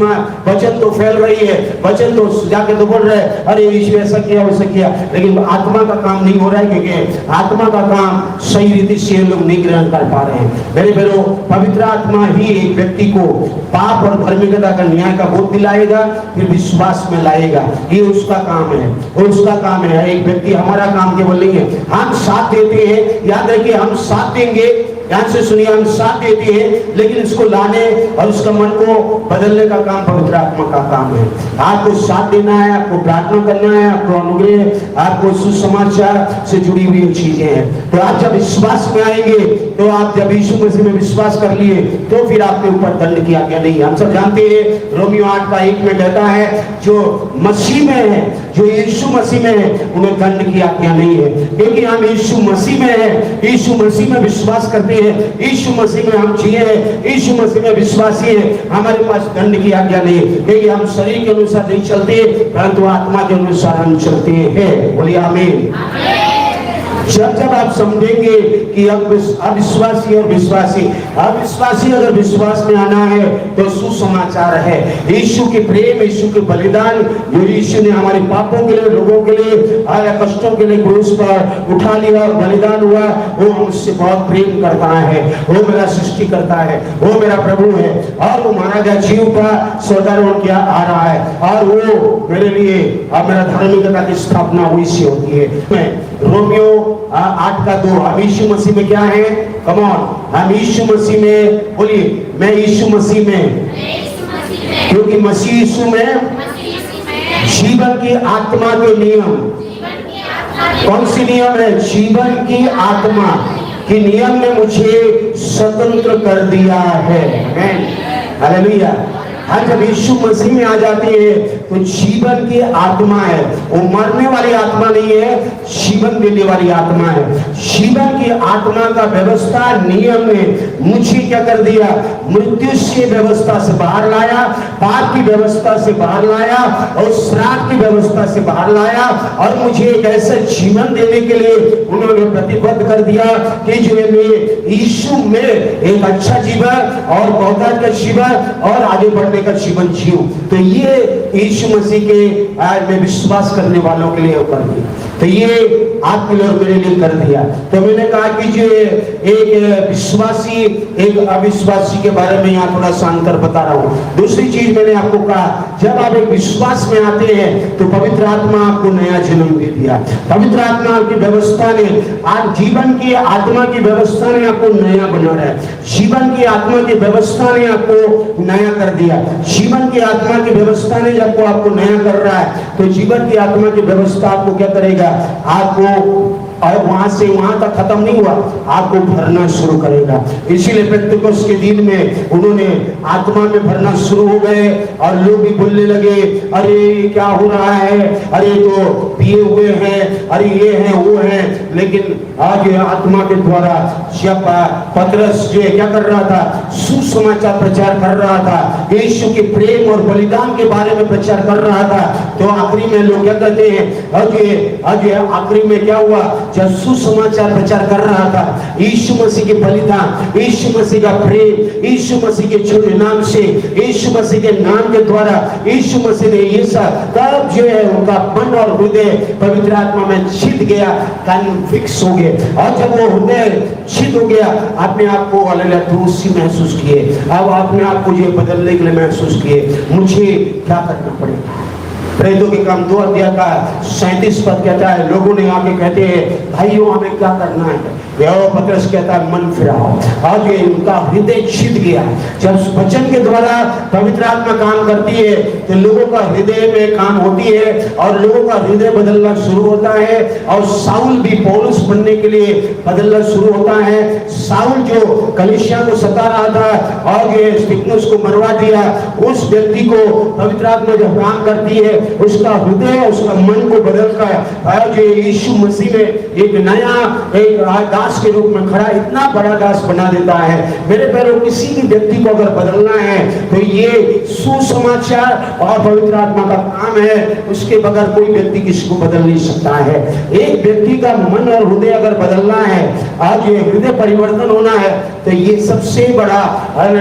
वचन तो फैल रही है, वचन तो जाके तो बोल रहे हैं अरे यीशु ऐसा किया वैसा किया, लेकिन आत्मा का काम नहीं हो रहा है क्योंकि आत्मा का काम सही रीति से लोग नहीं ग्रहण कर पा रहे हैं। मेरे बहनों, पवित्र आत्मा ही एक व्यक्ति को पाप और धार्मिकता का न्याय का बोध दिलाएगा, फिर विश्वास में लाएगा। ये उसका काम है, उसका काम है। एक व्यक्ति, हमारा काम केवल नहीं है, हम साथ देते हैं। याद रखिए, हम साथ देंगे, ध्यान से सुनिए, हम साथ देते हैं, लेकिन इसको लाने और उसका मन को बदलने का काम पवित्र आत्मा का काम है। आपको साथ देना है, आपको प्रार्थना करना है, आपको अनुग्रह, आपको सुसमाचार से जुड़ी हुई चीजें हैं। तो आप जब विश्वास में आएंगे, तो आप जब यीशु मसीह में विश्वास कर लिए, तो फिर आपके ऊपर दंड की आज्ञा नहीं है। हम सब जानते हैं, रोमियो 8:1 में कहता है जो मसीह में है, जो यीशु मसीह में है, उन्हें दंड की आज्ञा नहीं है, क्योंकि हम यीशु मसीह में हैं, यीशु मसीह में विश्वास करते हैं, यीशु मसीह में हम जिए हैं, यीशु मसीह में विश्वासी है। हमारे पास दंड की आज्ञा नहीं है, क्योंकि हम शरीर के अनुसार नहीं चलते, परंतु आत्मा के अनुसार हम चलते हैं। बोलिए आमीन। जब जब आप समझेंगे कि अविश्वासी और विश्वासी, अविश्वासी अगर विश्वास में आना है तो सुसमाचार है, यीशु के प्रेम, यीशु के बलिदान, जो यीशु ने हमारे पापों के लिए, लोगों के लिए, आया कष्टों के लिए क्रूस पर उठा लिया और बलिदान हुआ, वो हमसे बहुत प्रेम करता है। वो मेरा सृष्टि करता है, वो मेरा प्रभु है, और वो मारा गया जीव का स्वर्गारोहण किया आ रहा है, और वो मेरे लिए अब मेरा धार्मिकता की स्थापना हुई सी होती है। रोमियो 8:2, हम यीशु मसीह में क्या है? कम ऑन, हम यीशु मसीह में, बोलिए मैं यीशु मसीह में, क्योंकि मसीह यीशु में जीवन की आत्मा के नियम, कौन सी नियम है? जीवन की आत्मा के नियम ने मुझे स्वतंत्र कर दिया है। हालेलुया। हाँ, जब यीशु मसीह में आ जाते हैं तो जीवन की आत्मा है, वो मरने वाली आत्मा नहीं है, जीवन देने वाली आत्मा है। जीवन की आत्मा का व्यवस्था, नियम ने मुझे क्या कर दिया? मृत्यु की व्यवस्था से बाहर लाया, पाप की व्यवस्था से बाहर लाया, और श्राप की व्यवस्था से बाहर लाया, और मुझे एक ऐसा जीवन देने के लिए उन्होंने प्रतिबद्ध कर दिया कि जो मैं यीशु में एक अच्छा जीवन और बहुतायत का जीवन और आगे बढ़ने का जीवन जीव। तो ये यीशु मसीह के आज में विश्वास करने वालों के लिए कर दिया, तो ये आपके लिए और मेरे लिए कर दिया। तो मैंने कहा कि जो एक विश्वासी, एक अविश्वासी के बारे में यहाँ थोड़ा सा अंतर बता रहा हूँ। दूसरी चीज मैंने आपको कहा, जब आप एक विश्वास में आते हैं तो पवित्र आत्मा आपको नया जन्म दे दिया। पवित्र आत्मा की व्यवस्था ने, आज जीवन की आत्मा की व्यवस्था ने आपको नया बना रहा है। जीवन की आत्मा की व्यवस्था ने आपको नया कर दिया। जीवन की आत्मा की व्यवस्था ने जब आपको नया कर रहा है, तो जीवन की आत्मा की व्यवस्था आपको क्या करेगा? आपको और वहां से वहां तक खत्म नहीं हुआ, आपको भरना शुरू करेगा। इसीलिए पेंतिकोस्त के दिन में उन्होंने आत्मा में भरना शुरू हो गए, और लोग भी बोलने लगे, अरे क्या हो रहा है, अरे तो पिए हुए हैं, अरे ये है वो है। लेकिन आज आत्मा के द्वारा जब पतरस जो क्या कर रहा था? सुसमाचार प्रचार कर रहा था, यीशु के प्रेम और बलिदान के बारे में प्रचार कर रहा था, तो आखिरी में लोग क्या कहते हैं? आज आखिरी में क्या हुआ? जब सुसमाचार प्रचार कर रहा था, यीशु मसीह के बलिदान, यीशु मसीह का प्रेम, यीशु मसीह के छोटे नाम से, यीशु मसीह के नाम के द्वारा यीशु मसीह ने ये सब, तब जो है उनका मन और हृदय पवित्र आत्मा में छिद गया, कन्विक्स हो गए। और जब वो हृदय छिद हो गया, अपने आप को अलग महसूस किए, अब अपने आप को ये बदलने के लिए महसूस किए, मुझे क्या करना पड़ेगा? प्रेरितों के काम 2 अध्याय का 37 पद कहता है, लोगों ने आके कहते हैं भाइयों हमें क्या करना है? पतरस कहता है मन फिराओ। आज ये उनका हृदय छिद गया। जब वचन के द्वारा पवित्र आत्मा काम करती है तो लोगों का हृदय में काम होती है और लोगों का हृदय बदलना शुरू होता है। और साउल भी पौलुस बनने के लिए बदलना शुरू होता है। साउल जो कलीसिया को सता रहा था और ये स्तिफनुस को मरवा दिया, उस व्यक्ति को पवित्र आत्मा जब काम करती है उसका हृदय, उसका मन को बदलकर आज यीशु मसीह में एक नया एक दास के रूप में खड़ा, इतना बड़ा दास बना देता है। मेरे प्यारे, किसी भी व्यक्ति को अगर बदलना है तो ये सुसमाचार और पवित्र आत्मा का काम है। उसके बगैर कोई व्यक्ति किसी को बदल नहीं सकता है। एक व्यक्ति का मन और हृदय अगर बदलना है, आज ये हृदय परिवर्तन होना है, तो ये सबसे बड़ा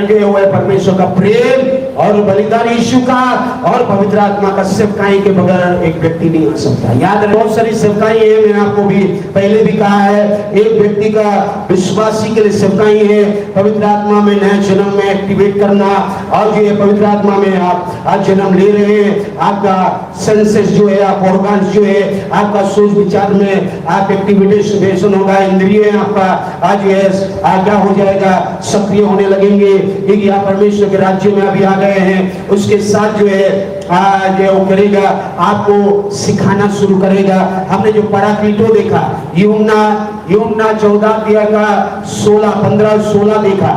जो है परमेश्वर का प्रेम और बलिदान यीशु का और पवित्र आत्मा का सेवकाई के बगैर एक व्यक्ति नहीं आ सकता। याद रखो, बहुत सारी सेवकाई है, मैंने आपको भी पहले भी कहा है। एक व्यक्ति का विश्वासी के लिए सेवकाई है पवित्र आत्मा में नया जन्म में एक्टिवेट करना। और जो पवित्र आत्मा में आप आज जन्म ले रहे हैं, आपका सेंसेस जो है, आप ऑर्गन्स जो है, आपका सोच विचार में आप एक्टिवेशन होगा, इंद्रिय आपका आज ये क्या हो जाएगा, सक्रिय होने लगेंगे क्योंकि आप परमेश्वर के राज्य में अभी आ गए हैं। उसके साथ जो है जो करेगा, आपको सिखाना शुरू करेगा। हमने जो पराक्लीटो देखा, यूहन्ना 14 अध्याय का 16 देखा,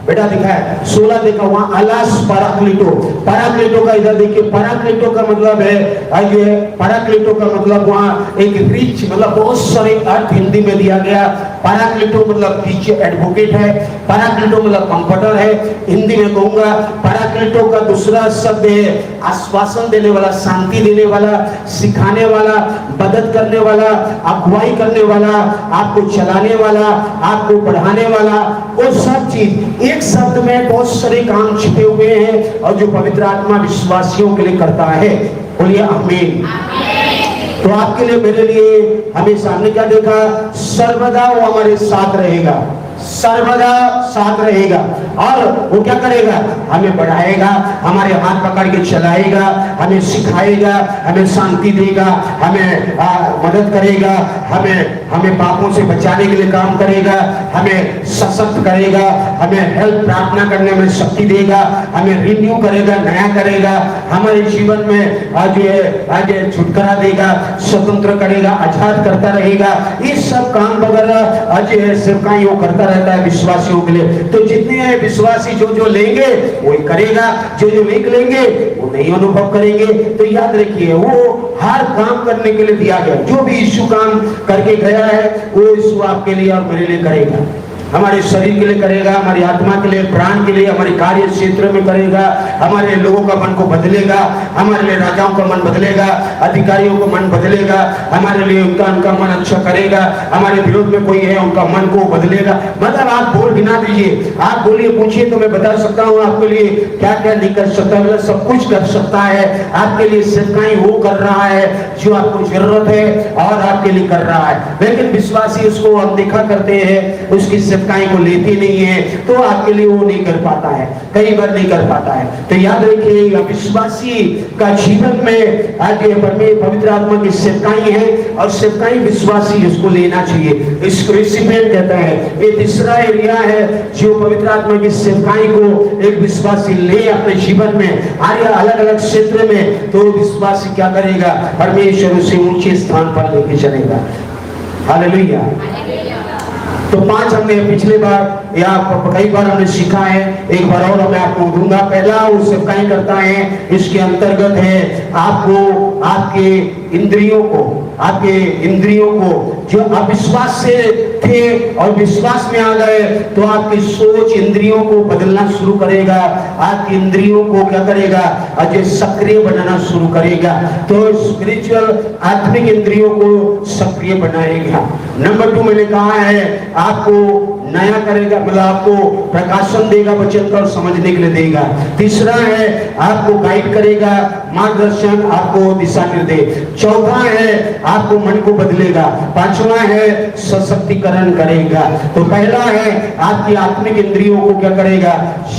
बेटा दिखा है 16 देखा, वहां अलास पराक्लीटो का इधर देखिए। पराक्लीटो का मतलब है, आइए, पराक्लीटो का मतलब वहां एक रिच, मतलब बहुत सारे अर्थ हिंदी में दिया गया। पराक्लीटो मतलब टीचर, एडवोकेट है। पराक्लीटो मतलब कंफर्टर है, हिंदी में कहूंगा। पराक्लीटो का दूसरा शब्द है आश्वासन देने वाला, शांति देने वाला, सिखाने वाला, मदद करने वाला, अगुवाई करने वाला, आपको चलाने वाला, आपको बढ़ाने वाला। वो सब चीज एक शब्द में बहुत सारे काम छिपे हुए हैं और जो पवित्र आत्मा विश्वासियों के लिए करता है। बोलिए आमीन। तो आपके लिए, मेरे लिए हमेशा हमने क्या देखा, सर्वदा वो हमारे साथ रहेगा, सर्वदा साथ रहेगा। और वो क्या करेगा, हमें बढ़ाएगा, हमारे हाथ पकड़ के चलाएगा, हमें सिखाएगा, हमें शांति देगा, हमें मदद करेगा, हमें पापों से बचाने के लिए काम करेगा, हमें सशक्त करेगा, हमें हेल्प प्रार्थना करने में शक्ति देगा, हमें रिन्यू करेगा, नया करेगा, हमारे जीवन में आज छुटकारा देगा, स्वतंत्र करेगा, आजाद करता रहेगा। ये सब काम वगैरह आज सेवकाई वो करता रहता है विश्वासियों के लिए। तो जितने हैं विश्वासी जो लेंगे वो करेगा, जो नहीं लेंगे वो नहीं अनुभव करेंगे। तो याद रखिए, वो हर काम करने के लिए दिया गया। जो भी यीशु काम करके गया है वो यीशु आपके लिए और मेरे लिए करेगा। हमारे शरीर के लिए करेगा, हमारी आत्मा के लिए, प्राण के लिए, हमारे कार्य क्षेत्र में करेगा, हमारे लोगों का मन को बदलेगा, हमारे लिए राजाओं का मन बदलेगा, अधिकारियों का मन बदलेगा, हमारे लिए उनका मन अच्छा करेगा, हमारे विरोध में कोई है उनका मन को बदलेगा। मतलब आप बोल गिना दीजिए, आप बोलिए, पूछिए तो मैं बता सकता हूँ आपके लिए क्या क्या नहीं कर सकता। मतलब सब कुछ कर सकता है आपके लिए। सेवकाई वो कर रहा है जो आपको जरूरत है और आपके लिए कर रहा है। लेकिन विश्वासी उसको अनदेखा करते हैं, उसकी सेवकाई को लेते नहीं है, तो आपके लिए वो नहीं कर पाता है, कई बार नहीं कर पाता है। तो याद रखिए, विश्वासी का जीवन में आज पवित्र आत्मा की सेवकाई है और सेवकाई विश्वासी इसको लेना चाहिए। इसको रिसिपिएंट कहता है। ये तीसरा एरिया है जो पवित्र आत्मा की सेवकाई को एक विश्वासी ले अपने जीवन में अलग अलग क्षेत्र में, तो विश्वासी क्या करेगा, परमेश्वर उसे ऊंचे स्थान पर लेके चलेगा। हालेलुया। तो 5 हमने पिछले बार या कई बार हमने सीखा है, एक बार और मैं आपको दूंगा। पहला वो सेवकाई करता है, इसके अंतर्गत है आपको आपके इंद्रियों को जो अविश्वास से थे और विश्वास में आ गए, तो आपकी सोच इंद्रियों को बदलना शुरू करेगा। आपकी इंद्रियों को क्या करेगा, अजय सक्रिय बनाना शुरू करेगा। तो स्पिरिचुअल आत्मिक इंद्रियों को सक्रिय बनाएगा। नंबर 2 मैंने कहा है, आपको नया करेगा, मतलब आपको प्रकाशन देगा, वचन को समझने के लिए देगा। तीसरा है आपको गाइड करेगा, मार्गदर्शन, आपको दिशा निर्देश। चौथा है आपको मन को बदलेगा। 5 पांचवा है सशक्तिकरण करेगा। तो पहला है आपकी आत्मिक इंद्रियों को क्या करेगा,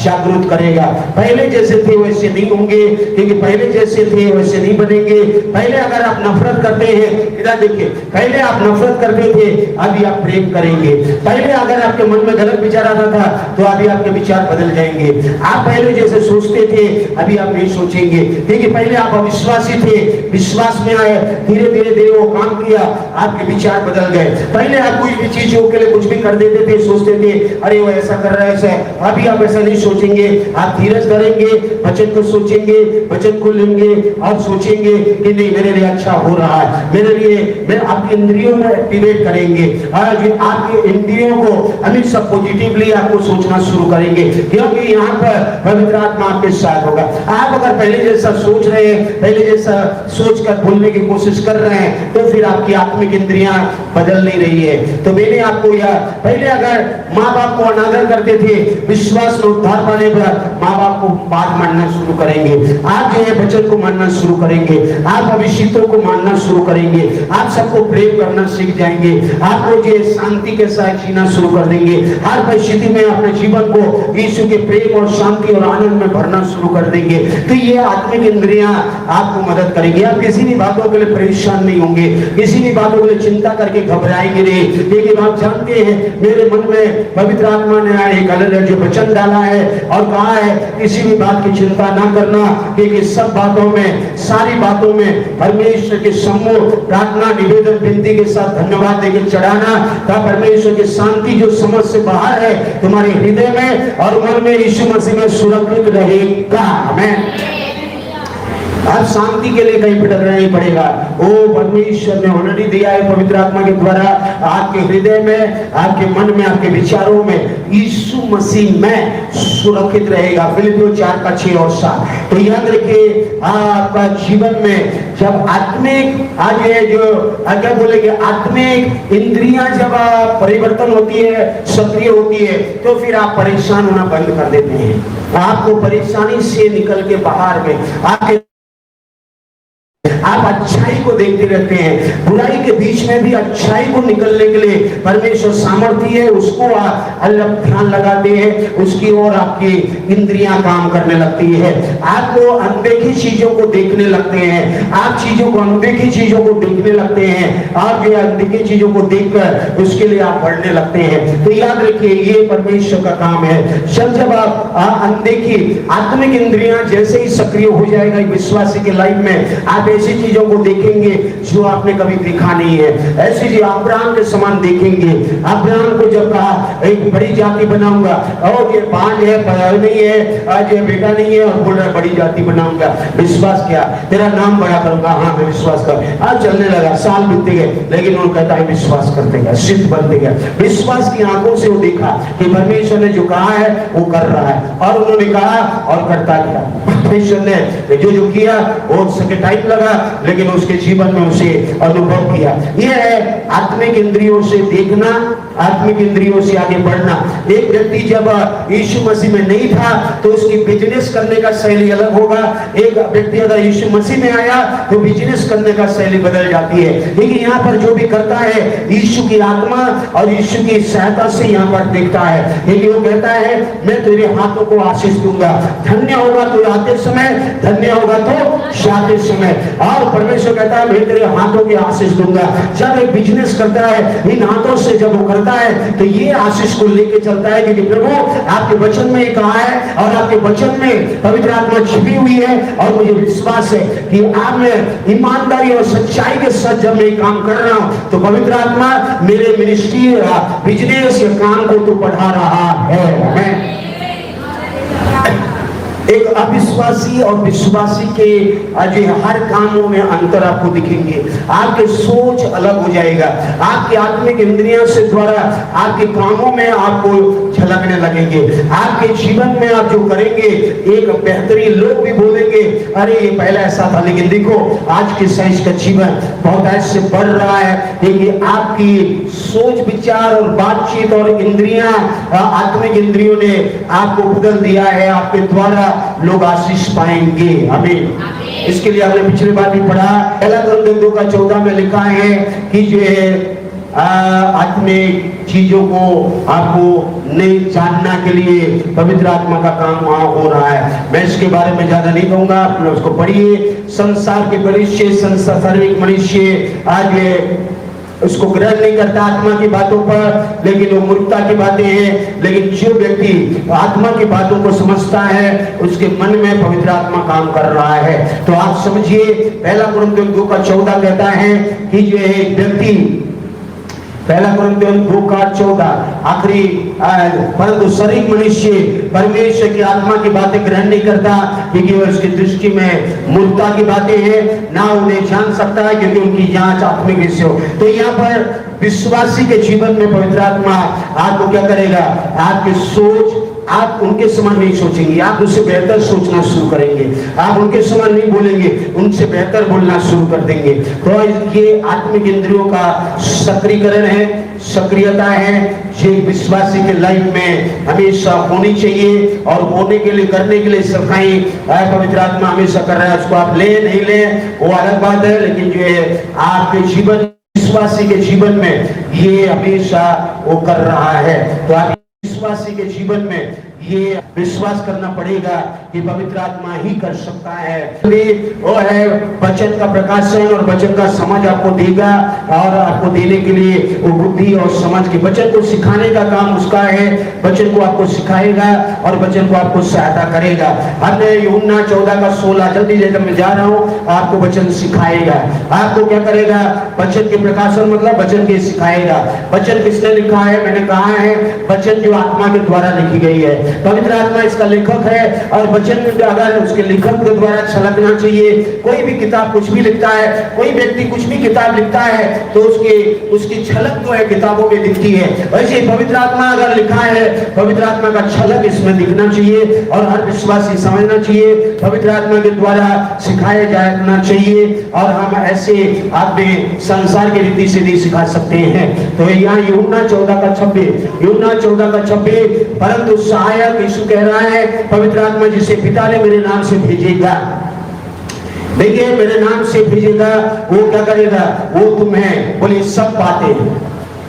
जागरूक करेगा। पहले जैसे थे वैसे नहीं होंगे, क्योंकि पहले जैसे थे वैसे नहीं बनेंगे। पहले अगर आप नफरत करते हैं, इधर देखिए, पहले आप नफरत करते थे, अभी आप प्रेम करेंगे। पहले अगर आपके मन में गलत विचार आता था, तो अभी आपके विचार बदल जाएंगे। आप पहले जैसे सोचते थे, अभी आप नहीं सोचेंगे, क्योंकि पहले आप अविश्वासी थे, विश्वास में आए, धीरे धीरे धीरे वो काम किया, आपके विचार बदल गए। पहले आप कोई भी चीजों के लिए कुछ भी कर देते थे, सोचते थे अरे वो ऐसा कर रहा है ऐसा, अभी आप ऐसा नहीं सोचेंगे। आप धीरज धरेंगे, वचन को सोचेंगे, वचन को लेंगे और सोचेंगे कि नहीं मेरे लिए अच्छा हो रहा है, मेरे लिए, मैं आपकी इंद्रियों को एक्टिवेट करेंगे और आपकी इंद्रियों को हमेशा पॉजिटिवली आपको सोचना शुरू करेंगे, क्योंकि यहाँ पर पवित्र आत्मा आपके साथ होगा। आप अगर पहले जैसा सोच रहे हैं, पहले जैसा सोचकर बोलने की कोशिश कर रहे हैं, तो फिर आपकी आत्मिक इंद्रियां बदल नहीं रही है। तो मैंने आपको यह, पहले अगर माँ बाप को अनादर करते थे, विश्वास में उद्धार पाने पर माँ बाप को बात मानना शुरू करेंगे। आप जो है वचन को मानना शुरू करेंगे, आप अभिषिक्तों को मानना शुरू करेंगे, आप सबको प्रेम करना सीख जाएंगे, आपको जो शांति के साथ जीना शुरू कर देंगे। हर परिस्थिति में अपने जीवन को यीशु के प्रेम और शांति और आनंद में भरना शुरू कर देंगे। तो ये आत्मिक इंद्रियां आपको मदद करेंगी। आप किसी भी बातों के लिए परेशान नहीं होंगे, किसी भी बातों के लिए चिंता करके घबराएंगे नहीं, लेकिन आप जानते हैं मेरे मन में पवित्र आत्मा ने एक अलग जो वचन डाला है और कहा है किसी भी बात की चिंता ना करना, क्योंकि सब बातों में, सारी बातों में परमेश्वर के सम्मुख प्रार्थना निवेदन विनती के साथ धन्यवाद देकर चढ़ाना, तब परमेश्वर की शांति जो समझ से बाहर है तुम्हारे हृदय में और मन में यीशु मसीह में सुरक्षित रहेगा। आमीन। आप शांति के लिए कहीं भटकना नहीं पड़ेगा। ओ परमेश्वर ने ऑलरेडी दिया है पवित्र आत्मा के द्वारा आपके हृदय में, आपके मन में, आपके विचारों में यीशु मसीह में सुरक्षित रहेगा। फिलिपियों 4:6 और 7। तो याद रखिए आपका जीवन में जब आत्मिक, आज ये जो क्या बोलेंगे, आत्मिक इंद्रियां जब परिवर्तन होती है, सक्रिय होती है, तो फिर आप परेशान होना बंद कर देते हैं। आपको परेशानी से निकल के बाहर में आपके आप अच्छाई को देखते रहते हैं। बुराई के बीच में भी अच्छाई को निकलने के लिए परमेश्वर सामर्थ्य है, उसको अलग ध्यान लगाते हैं, उसकी ओर आपकी इंद्रियां काम करने लगती है। आपको अनदेखी चीजों को देखने लगते हैं, आप चीजों को, अनदेखी चीजों को देखने लगते हैं, आप जो अनदेखी चीजों को देखकर उसके लिए आप बढ़ने लगते हैं। तो याद रखिए ये परमेश्वर का काम है। जब आप अनदेखी आत्मिक इंद्रियां जैसे ही सक्रिय हो जाएगा विश्वासी के लाइफ में, आप ऐसी चीजों को देखेंगे जो आपने कभी देखा नहीं है। ऐसी जो अब्राहम के समान देखेंगे। अब्राहम को जब कहा एक बड़ी जाति बनाऊंगा, और ये बांझ है, नहीं है, आज ये बेटा नहीं है, और बोल रहा है बड़ी जाति बनाऊंगा। विश्वास किया, तेरा नाम बड़ा करूंगा। हाँ मैं विश्वास कर। आज चलने लगा, साल बीतते गए, लेकिन वो कहता है विश्वास करते गए, सिद्ध बनते गए। विश्वास की आंखों से वो देखा कि परमेश्वर ने जो कहा है वो कर रहा है, और उन्होंने कहा और करता गया। परमेश्वर ने जो जो किया वो उसके टाइम लगा, लेकिन उसके जीवन में उसे अनुभव किया। यह है आत्मिक इंद्रियों से देखना, आत्मिक इंद्रियों से आगे बढ़ना। एक व्यक्ति जब यीशु मसीह में नहीं था तो उसकी बिजनेस करने का शैली अलग होगा। एक व्यक्ति अगर यीशु मसीह में आया तो बिजनेस करने का शैली बदल जाती है। लेकिन यहाँ पर जो भी करता है यीशु की आत्मा और यीशु की सहायता से यहाँ पर देखता है। लेकिन वो कहता है मैं तेरे हाथों को आशीष दूंगा, धन्य होगा तो आते समय, धन्य होगा तो जाते समय। और परमेश्वर कहता है मैं तेरे हाथों की आशीष दूंगा। जब एक बिजनेस करता है इन हाथों से जब वो करता है तो ये आशीष को लेके चलता है, क्योंकि प्रभु आपके वचन में कहा है और आपके वचन में पवित्र आत्मा छिपी हुई है, और मुझे विश्वास है कि आप में ईमानदारी और सच्चाई के साथ जब मैं काम कर रहा हूं तो पवित्र आत्मा मेरे मिनिस्ट्री बिजनेस के काम को तो बढ़ा रहा है। मैं एक अविश्वासी और विश्वासी के आज हर कामों में अंतर आपको दिखेंगे। आपके सोच अलग हो जाएगा, आपकी आत्मिक इंद्रियों से द्वारा आपके कामों में आपको झलकने लगेंगे। आपके जीवन में आप जो करेंगे एक बेहतरीन, लोग भी बोलेंगे अरे ये पहले ऐसा था, लेकिन देखो आज के साइंस का जीवन बहुत ऐसे बढ़ रहा है। देखिए आपकी सोच विचार और बातचीत और इंद्रियां, आत्मिक इंद्रियों ने आपको बदल दिया है। आपके द्वारा लोग आशीष पाएंगे। आमीन। इसके लिए आपने पिछली बार भी पढ़ा, 1 Corinthians 2:14 में लिखा है कि जो आत्मिक चीजों को आपको नहीं जानना के लिए पवित्र आत्मा का काम वहां हो रहा है। मैं इसके बारे में ज्यादा नहीं कहूंगा, आप उसको पढ़िए। संसार के मनुष्य, सांसारिक मनुष्य आज उसको ग्रहण नहीं करता आत्मा की बातों पर, लेकिन वो मूर्खता की बातें हैं। लेकिन जो व्यक्ति आत्मा की बातों को समझता है उसके मन में पवित्र आत्मा काम कर रहा है। तो आप समझिए, पहला कुरिन्थियों 2:14 कहता है कि जो एक व्यक्ति, पहला कुरिन्थियों 2:14 आखिरी, परंतु शरीर मनुष्य परमेश्वर की आत्मा की बातें ग्रहण नहीं करता, क्योंकि वह उसकी दृष्टि में मूर्खता की बातें हैं, ना उन्हें जान सकता है, क्योंकि उनकी जांच आत्मिक विषय हो। तो यहाँ पर विश्वासी के जीवन में पवित्र आत्मा आपको क्या करेगा, आपकी सोच, आप उनके समान नहीं सोचेंगे, आप उससे बेहतर सोचना शुरू करेंगे। आप उनके समान नहीं बोलेंगे, उनसे बेहतर बोलना शुरू कर देंगे। तो ये आत्मिक इंद्रियों का सक्रियकरण है, सक्रियता है, जो विश्वासी के लाइफ में हमेशा होनी चाहिए। और होने के लिए, करने के लिए सफाई पवित्र आत्मा हमेशा कर रहा है। उसको आप ले नहीं ले वो अलग बात है, लेकिन जो है आपके जीवन, विश्वासी के जीवन में ये हमेशा वो कर रहा है। तो आप विश्वासी के जीवन में ये विश्वास करना पड़ेगा कि पवित्र आत्मा ही कर सकता है। वो है वचन का प्रकाशन और वचन का समझ आपको देगा, और आपको देने के लिए वो बुद्धि और समझ के, वचन को सिखाने का काम उसका है। वचन को आपको सिखाएगा और वचन को आपको सहायता करेगा। हमने यूहन्ना 14:16, जल्दी जल्दी मैं जा रहा हूँ, आपको वचन सिखाएगा। आपको क्या करेगा, वचन के प्रकाशन मतलब वचन के सिखाएगा। वचन किसने लिखा है, मैंने कहा है वचन जो आत्मा के द्वारा लिखी गई है, पवित्र आत्मा इसका लेखक है। और वचन अगर उसके लेखक के द्वारा छलकना चाहिए। कोई भी किताब कुछ भी लिखता है, कोई व्यक्ति कुछ भी किताब लिखता है तो उसकी छलक जो है किताबों में दिखती है। वैसे पवित्र आत्मा अगर लिखा है, पवित्र आत्मा का छलक इसमें दिखना चाहिए और हर विश्वासी समझना चाहिए। पवित्र आत्मा के द्वारा सिखाया जाना चाहिए, और हम ऐसे अपने संसार की रीति से नहीं सिखा सकते हैं। तो यहाँ यूहन्ना 14:26, परंतु सहायक, यीशु कह रहा है, पवित्र आत्मा जिसे पिता ने मेरे नाम से भेजेगा, देखिए मेरे नाम से भेजेगा, वो क्या करेगा, वो तुम्हें, बोलिए सब बातें,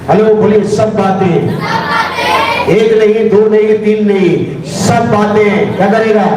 हेलो बोलिए सब बातें, एक नहीं, दो नहीं, तीन नहीं, सब बातें क्या करेगा,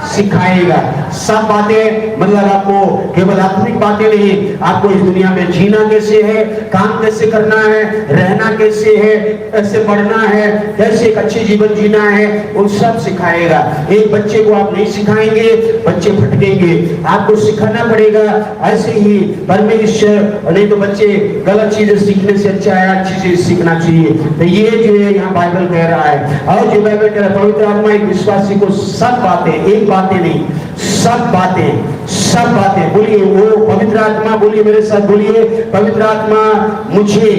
सिखाएगा। सब बातें मतलब आपको केवल आत्मिक बातें नहीं, आपको इस दुनिया में जीना कैसे है, काम कैसे करना है, रहना कैसे है, कैसे बढ़ना है, कैसे एक अच्छे जीवन जीना है, वो सब सिखाएगा। एक बच्चे को आप नहीं सिखाएंगे, बच्चे भटकेंगे, आपको सिखाना पड़ेगा। ऐसे ही परमेश्वर, नहीं तो बच्चे गलत चीजें सीखने से अच्छा है अच्छी चीज सीखना चाहिए। तो ये जो है यहाँ बाइबल कह रहा है, और जो बाइबल कह रहा है, पवित्र आत्मा एक विश्वासी को सब बातें, एक बातें नहीं, सब बातें, सब बातें, बोलिए वो पवित्र आत्मा, बोलिए मेरे साथ, बोलिए पवित्र आत्मा मुझे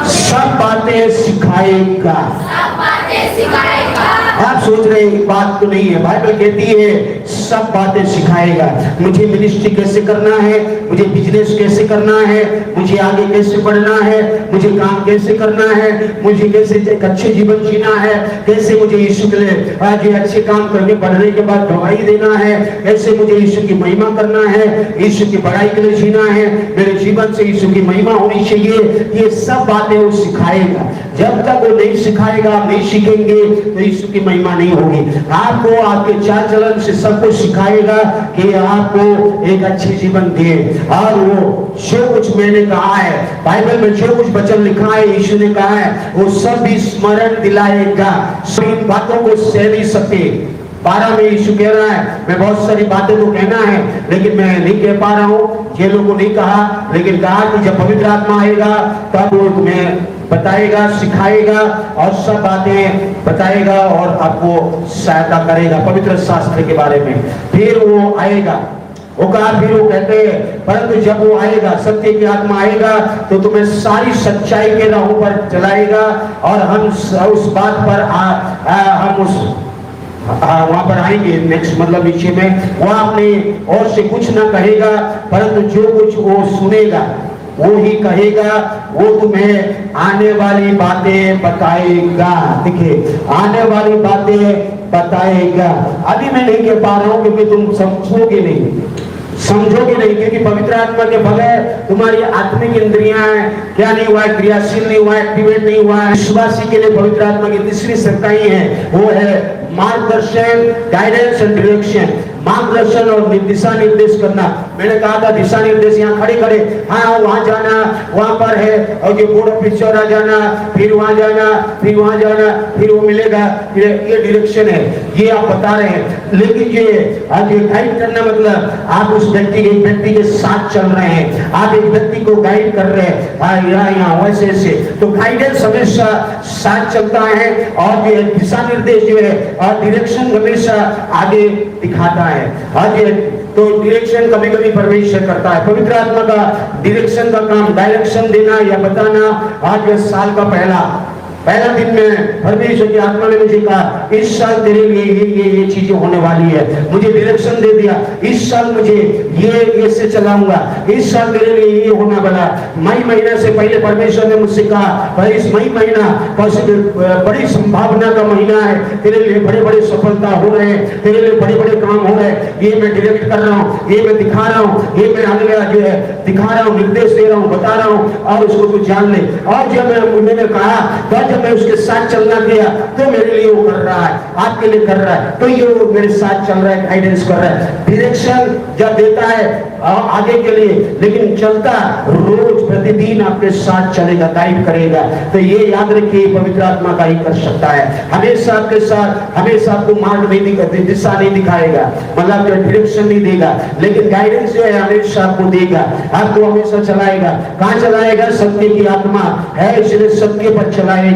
सब बातें सिखाएगा। आप सोच रहे हैं बात तो नहीं है, बाइबल कहती है सब बातें सिखाएगा। मुझे मिनिस्ट्री कैसे करना है, मुझे बिजनेस कैसे करना है, मुझे आगे कैसे बढ़ना है, मुझे काम कैसे करना है, मुझे कैसे एक अच्छे जीवन जीना है, कैसे मुझे यीशु के लिए आज अच्छे काम करके बढ़ने के बाद गवाही देना है, कैसे मुझे यीशु की महिमा करना है, यीशु की बड़ाई के लिए जीना है, मेरे जीवन से यीशु की महिमा होनी चाहिए। ये सब बातें वो सिखाएगा। जब तक वो नहीं सिखाएगा, आप नहीं सीखेंगे तो यीशु की महिमा नहीं होगी। आपको आपके चाल चलन से सब कुछ सिखाएगा कि आपको एक अच्छे जीवन दे। और वो जो कुछ मैंने कहा है, बाइबल में जो कुछ वचन लिखा है, यीशु ने कहा है, वो सब भी स्मरण दिलाएगा। इन बातों को सह नहीं सकते। 12 में यीशु कह रहा है, मैं बहुत सारी बातें तो कहना है लेकिन मैं नहीं कह पा रहा हूँ, ये लोगों को नहीं कहा, लेकिन कहा कि जब पवित्र आत्मा आएगा तब वो तुम्हें बताएगा, सिखाएगा और सब बातें बताएगा और आपको सहायता करेगा पवित्र शास्त्र के बारे में। फिर वो आएगा, वो कहा, फिर वो कहते हैं, परंतु जब वो आएगा, सत्य की आत्मा आएगा तो तुम्हें सारी सच्चाई के राहों पर चलाएगा। और हम उस बात पर हम उस वहां पर आएंगे नेक्स्ट मतलब नीचे में, वह अपने और से कुछ ना कहेगा, परंतु जो कुछ वो सुनेगा वो ही कहेगा, वो तुम्हें आने वाली बातें बताएगा। देखिए, आने वाली बातें बताएगा। अभी मैं नहीं कह पा रहा हूं क्योंकि तुम समझोगे नहीं, समझोगे नहीं, क्योंकि पवित्र आत्मा के बगैर तुम्हारी आत्मिक इंद्रियां क्या नहीं हुआ है, क्रियाशील नहीं हुआ है, एक्टिवेट नहीं हुआ है। विश्वासी के लिए पवित्र आत्मा की तीसरी सत्ताएं है, वो है मार्गदर्शन, गाइडेंस एंड डायरेक्शन। मार्गदर्शन और दिशा निर्देश करना। मैंने कहा था दिशा निर्देश यहाँ खड़े खड़े, हाँ वहां जाना, वहां पर है, और जो बोर्ड ऑफ पिक्चर जाना, फिर वहां जाना, फिर वहां जाना, फिर वो मिलेगा, फिर ये डायरेक्शन है, ये आप बता रहे हैं। लेकिन ये आज ये गाइड करना मतलब आप उस व्यक्ति के साथ चल रहे हैं, आप एक व्यक्ति को गाइड कर रहे हैं, यहाँ वैसे ऐसे। तो गाइडेंस हमेशा साथ चलता है, और जो दिशा निर्देश जो है और डायरेक्शन हमेशा आगे दिखाता है। आज ये तो डायरेक्शन कभी कभी परमेश्वर करता है। पवित्र आत्मा का डायरेक्शन का काम, डायरेक्शन देना या बताना। आज ये साल का पहला दिन में परमेश्वर की आत्मा ने मुझे कहा, इस साल तेरे लिए ये चीजें होने वाली है। मुझे डायरेक्शन दे दिया, इस साल मुझे ये से चलाऊंगा, इस साल तेरे लिए ये होने वाला। मई महीना से पहले परमेश्वर ने मुझसे कहा, भाई इस मई महीना बड़ी संभावना का महीना है, तेरे लिए बड़े बड़े सफलता हो रहे हैं, तेरे लिए बड़े बड़े काम हो रहे हैं। ये मैं डायरेक्ट कर रहा हूँ, ये मैं दिखा रहा हूँ, ये मैं आगे जो है दिखा रहा हूँ, निर्देश दे रहा हूँ, बता रहा हूँ, और उसको तू जान ले। और जब मैंने कहा, जब मैं उसके साथ चलना गया, तो मेरे लिए वो कर रहा है, आपके लिए कर रहा है, तो ये वो मेरे साथ चल रहा है, गाइडेंस कर रहा है। डायरेक्शन जब देता है आगे के लिए, लेकिन चलता रोज प्रतिदिन आपके साथ चलेगा, गाइड करेगा। तो ये याद रखिए, पवित्र आत्मा का ही कर सकता है। हमेशा आपके साथ, हमेशा आपको मार्ग नहीं दिखाएगा, दिशा नहीं दिखाएगा, मतलब डायरेक्शन नहीं देगा, लेकिन गाइडेंस जो है हमेशा आपको देगा, आपको हमेशा चलाएगा। कहाँ चलाएगा? सत्य की आत्मा है, इसलिए सत्य पर चलाएगा।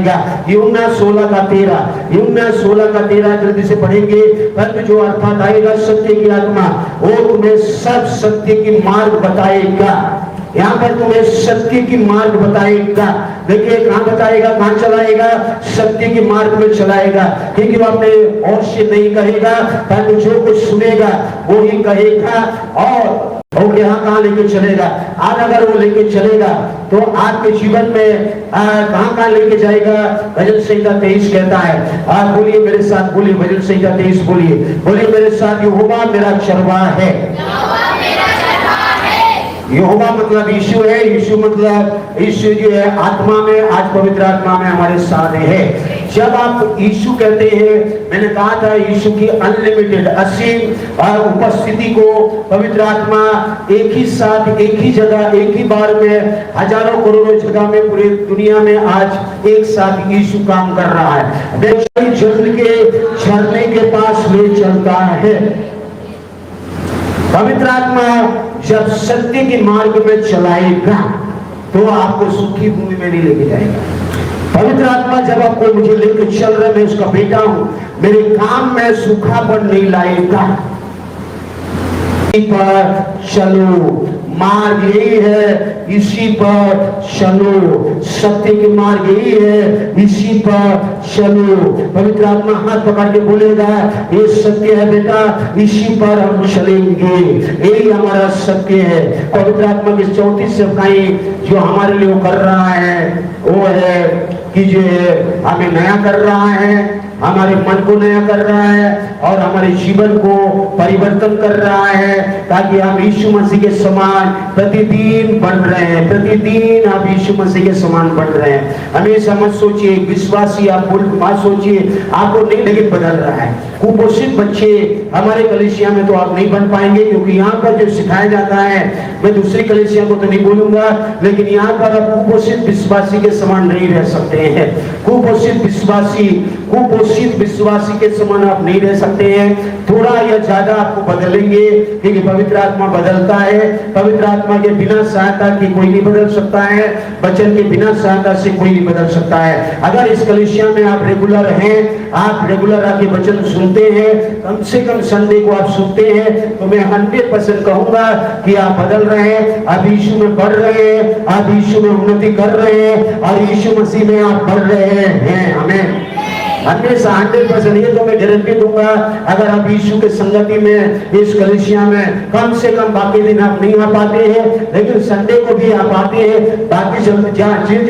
यूहन्ना 16:13 जल्दी से पढ़ेंगे। परंतु जो अर्थात आएगा सत्य की आत्मा, वो तुम्हें सब सत्य की मार्ग बताएगा। यहाँ पर तुम्हें सत्य की मार्ग बताएगा। देखिए कहाँ बताएगा, कहाँ चलाएगा? सत्य की मार्ग में चलाएगा, क्योंकि वो अपने और से नहीं कहेगा, परंतु जो कुछ सुनेगा वो ही कहेगा, और यहाँ कहाँ लेके चलेगा। आज अगर वो लेके चलेगा तो आपके जीवन में कहाँ लेके जाएगा? भजन संहिता 23 कहता है, आप बोलिए मेरे साथ, बोलिए भजन संहिता 23, बोलिए मेरे साथ, यहोवा मेरा चरवाहा है। यहोवा मतलब यीशु है, यीशु मतलब यीशु जो है आत्मा में, आज पवित्र आत्मा में हमारे साथ है। जब आप यीशु कहते हैं, मैंने कहा था यीशु की अनलिमिटेड असीम उपस्थिति को पवित्र आत्मा एक ही साथ, एक ही जगह, एक ही बार में, हजारों करोड़ों जगह में, पूरी दुनिया में आज एक साथ यीशु काम कर रहा है। जल के झरने के पास ले चलता है। पवित्र आत्मा जब सत्य के मार्ग में चलाएगा तो आपको सूखी भूमि में नहीं लेके जाएगा। पवित्र आत्मा जब आपको मुझे लेकर चल रहा है, मैं उसका बेटा हूं, मेरे काम में सूखापन नहीं लाएगा। पर चलो, मार्ग यही है, इसी पर चलो। सत्य के मार्ग यही है, इसी पर चलो। पवित्र आत्मा हाथ पकड़ के बोलेगा, ये सत्य है बेटा, इसी पर हम चलेंगे, यही हमारा सत्य है। पवित्र आत्मा की 34 सेवकाएं जो हमारे लिए कर रहा है, वो है कि जो है हमें नया कर रहा है, हमारे मन को नया कर रहा है, और हमारे जीवन को परिवर्तन कर रहा है, ताकि हम यीशु मसीह के समान प्रतिदिन बन रहे हैं। प्रतिदिन आप यीशु मसीह के समान बन रहे हैं। हमेशा मत सोचिए विश्वासी, आप मत सोचिए आपको नहीं, लेकिन बदल रहा है। कुपोषित बच्चे हमारे कलीसिया में तो आप नहीं बन पाएंगे, क्योंकि यहाँ पर जो सिखाया जाता है, मैं दूसरी कलीसिया को तो नहीं बोलूंगा, लेकिन यहाँ पर आप कुपोषित विश्वासी के समान नहीं रह सकते हैं। कुपोषित विश्वासी के समान आप नहीं रह सकते हैं। थोड़ा या ज्यादा आपको बदलेंगे, क्योंकि पवित्र आत्मा बदलता है। पवित्र आत्मा के बिना सहायता के कोई नहीं बदल सकता है, वचन के बिना सहायता से कोई नहीं बदल सकता है। अगर इस कलीसिया में आप रेगुलर हैं, आप रेगुलर आके वचन सुनते हैं, कम से कम संडे को आप सुनते हैं, तो मैं 100% कहूंगा कि आप बदल रहे हैं, आप यीशु में बढ़ रहे हैं, आप यीशु में उन्नति कर रहे हैं, और यीशु मसीह में आप बढ़ रहे हैं। हमें हमेशा 100% ये तो मैं गारंटी दूंगा। अगर आप यीशु के संगति में, इस कलीसिया में कम से कम बाकी दिन आप नहीं आ पाते हैं, लेकिन संडे को भी आप आते हैं, बाकी जो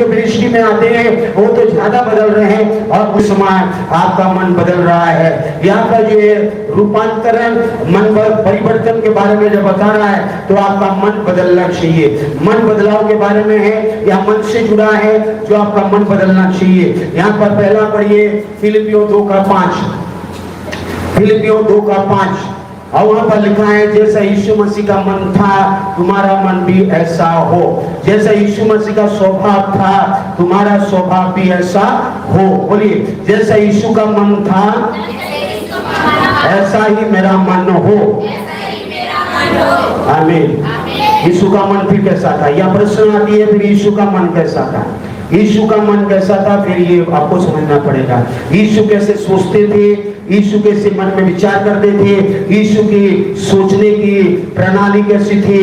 मिनिस्ट्री में आते हैं वो तो ज्यादा बदल रहे हैं और उस समय आपका मन बदल रहा है। यहाँ का जो रूपांतरण, मन परिवर्तन के बारे में जब बता रहा है तो आपका मन बदलना चाहिए। मन बदलाव के बारे में है या मन से जुड़ा है जो आपका मन बदलना चाहिए। यहाँ पर पहला पढ़िए फिलिपियों 2:5, फिलिपियों 2:5 और वहां पर लिखा है जैसा यीशु मसीह का मन था तुम्हारा मन भी ऐसा हो। जैसा यीशु मसीह का स्वभाव था तुम्हारा स्वभाव भी ऐसा हो। बोलिए जैसा यीशु का मन था ऐसा ही मेरा मन हो। आमीन। यीशु का मन फिर कैसा था? यह प्रश्न आती है फिर यीशु का मन कैसा था? यीशु का मन कैसा था फिर ये आपको समझना पड़ेगा। यीशु कैसे सोचते थे, यीशु कैसे मन में विचार करते थे, यीशु की सोचने की प्रणाली कैसी थी,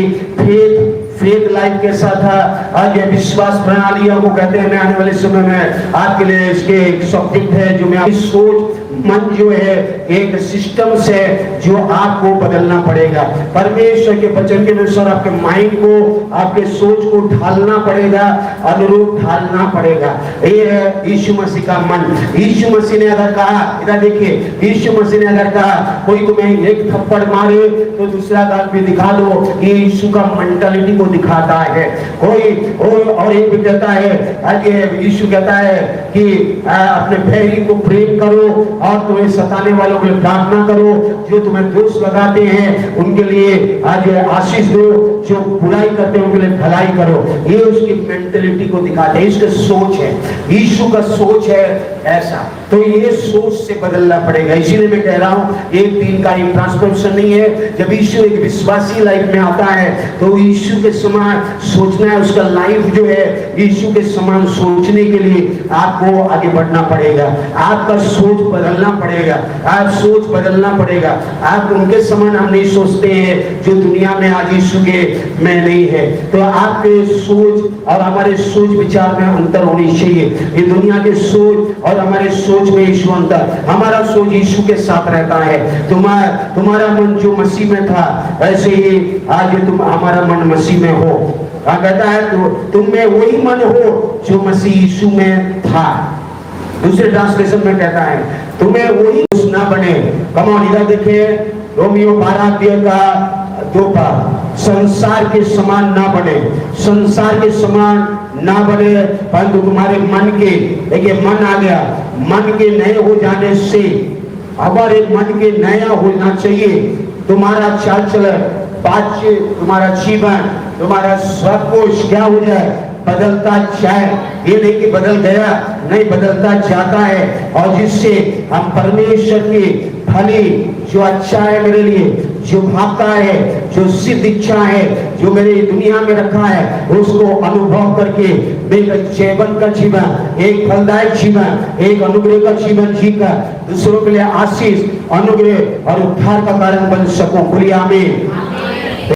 फेथ लाइफ कैसा था। आज ये विश्वास प्रणालियों को कहते हैं। मैं आने वाले समय में आपके लिए इसके एक सब्जेक्ट है जो मैं सोच मन जो है एक सिस्टम से जो आपको बदलना पड़ेगा। परमेश्वर के वचन के अनुसार आपके माइंड को, आपके सोच को ढालना पड़ेगा, अनुरूप ढालना पड़ेगा। ये है यीशु मसीह का मन। यीशु मसीह ने अगर कहा, इधर देखिए, यीशु मसीह ने अगर कहा कोई तुम्हें एक थप्पड़ मारे तो दूसरा दांत भी दिखा दो, ये यीशु का मेंटालिटी को दिखाता है। कोई और एक भी कहता है, आज यीशु कहता है कि अपने बैरी को प्रेम करो और तुम्हें सताने वालों के लिए प्रार्थना करो, जो तुम्हें दोष लगाते हैं उनके लिए आज आशीष दो, जो बुराई करते हैं उनके लिए भलाई करो। ये उसकी मेंटालिटी को दिखाते हैं। इसका सोच है, यीशु का सोच है ऐसा। तो ये सोच से बदलना पड़ेगा। इसीलिए मैं कह रहा हूँ एक दिन का ये ट्रांसफॉर्मेशन नहीं है। जब यीशु एक विश्वासी लाइफ में आता है तो यीशु के समान सोचना है। उसका लाइफ जो है यीशु के समान सोचने के लिए आपको आगे बढ़ना पड़ेगा। आपका सोच बदलना पड़ेगा। आप सोच बदलना पड़ेगा। आप उनके समान हम नहीं सोचते हैं जो दुनिया में आज यीशु के में नहीं है। तो आपके सोच और हमारे सोच विचार में अंतर होनी चाहिए। ये दुनिया के सोच और हमारे सोच में यीशु अंतर। हमारा सोच यीशु के साथ रहता है। तुम्हारा मन जो मसीह में था ऐसे ही आज तुम हमारा मन मसीह में हो। कहता है तो तुम में वही मन हो जो मसीह यीशु में था। दूसरे ट्रांसलेशन में कहता है तुम्हें वही दोष ना बने। कमाल इधर देखिए रोमियो 12 का 2 संसार के समान ना बने, संसार के समान ना बने, परंतु तुम्हारे मन के, देखिए मन आ गया, मन के नए हो जाने से, हमारे मन के नया होना चाहिए। तुम्हारा चाल चलन, बातचीत, तुम्हारा जीवन, तुम्हारा सब कुछ क्या हो जाए, बदलता जाए। ये नहीं कि बदल गया, नहीं, बदलता जाता है। और जिससे हम परमेश्वर की भली जो अच्छा है मेरे लिए, जो भागता है, जो सिद्ध इच्छा है, जो मेरे दुनिया में रखा है, उसको अनुभव करके मेरे जीवन का जीवन, एक फलदायक जीवन, एक अनुग्रह का जीवन जीकर दूसरों के लिए आशीष, अनुग्रह और उद्धार का कारण बन सकूं। बोलिए आमीन।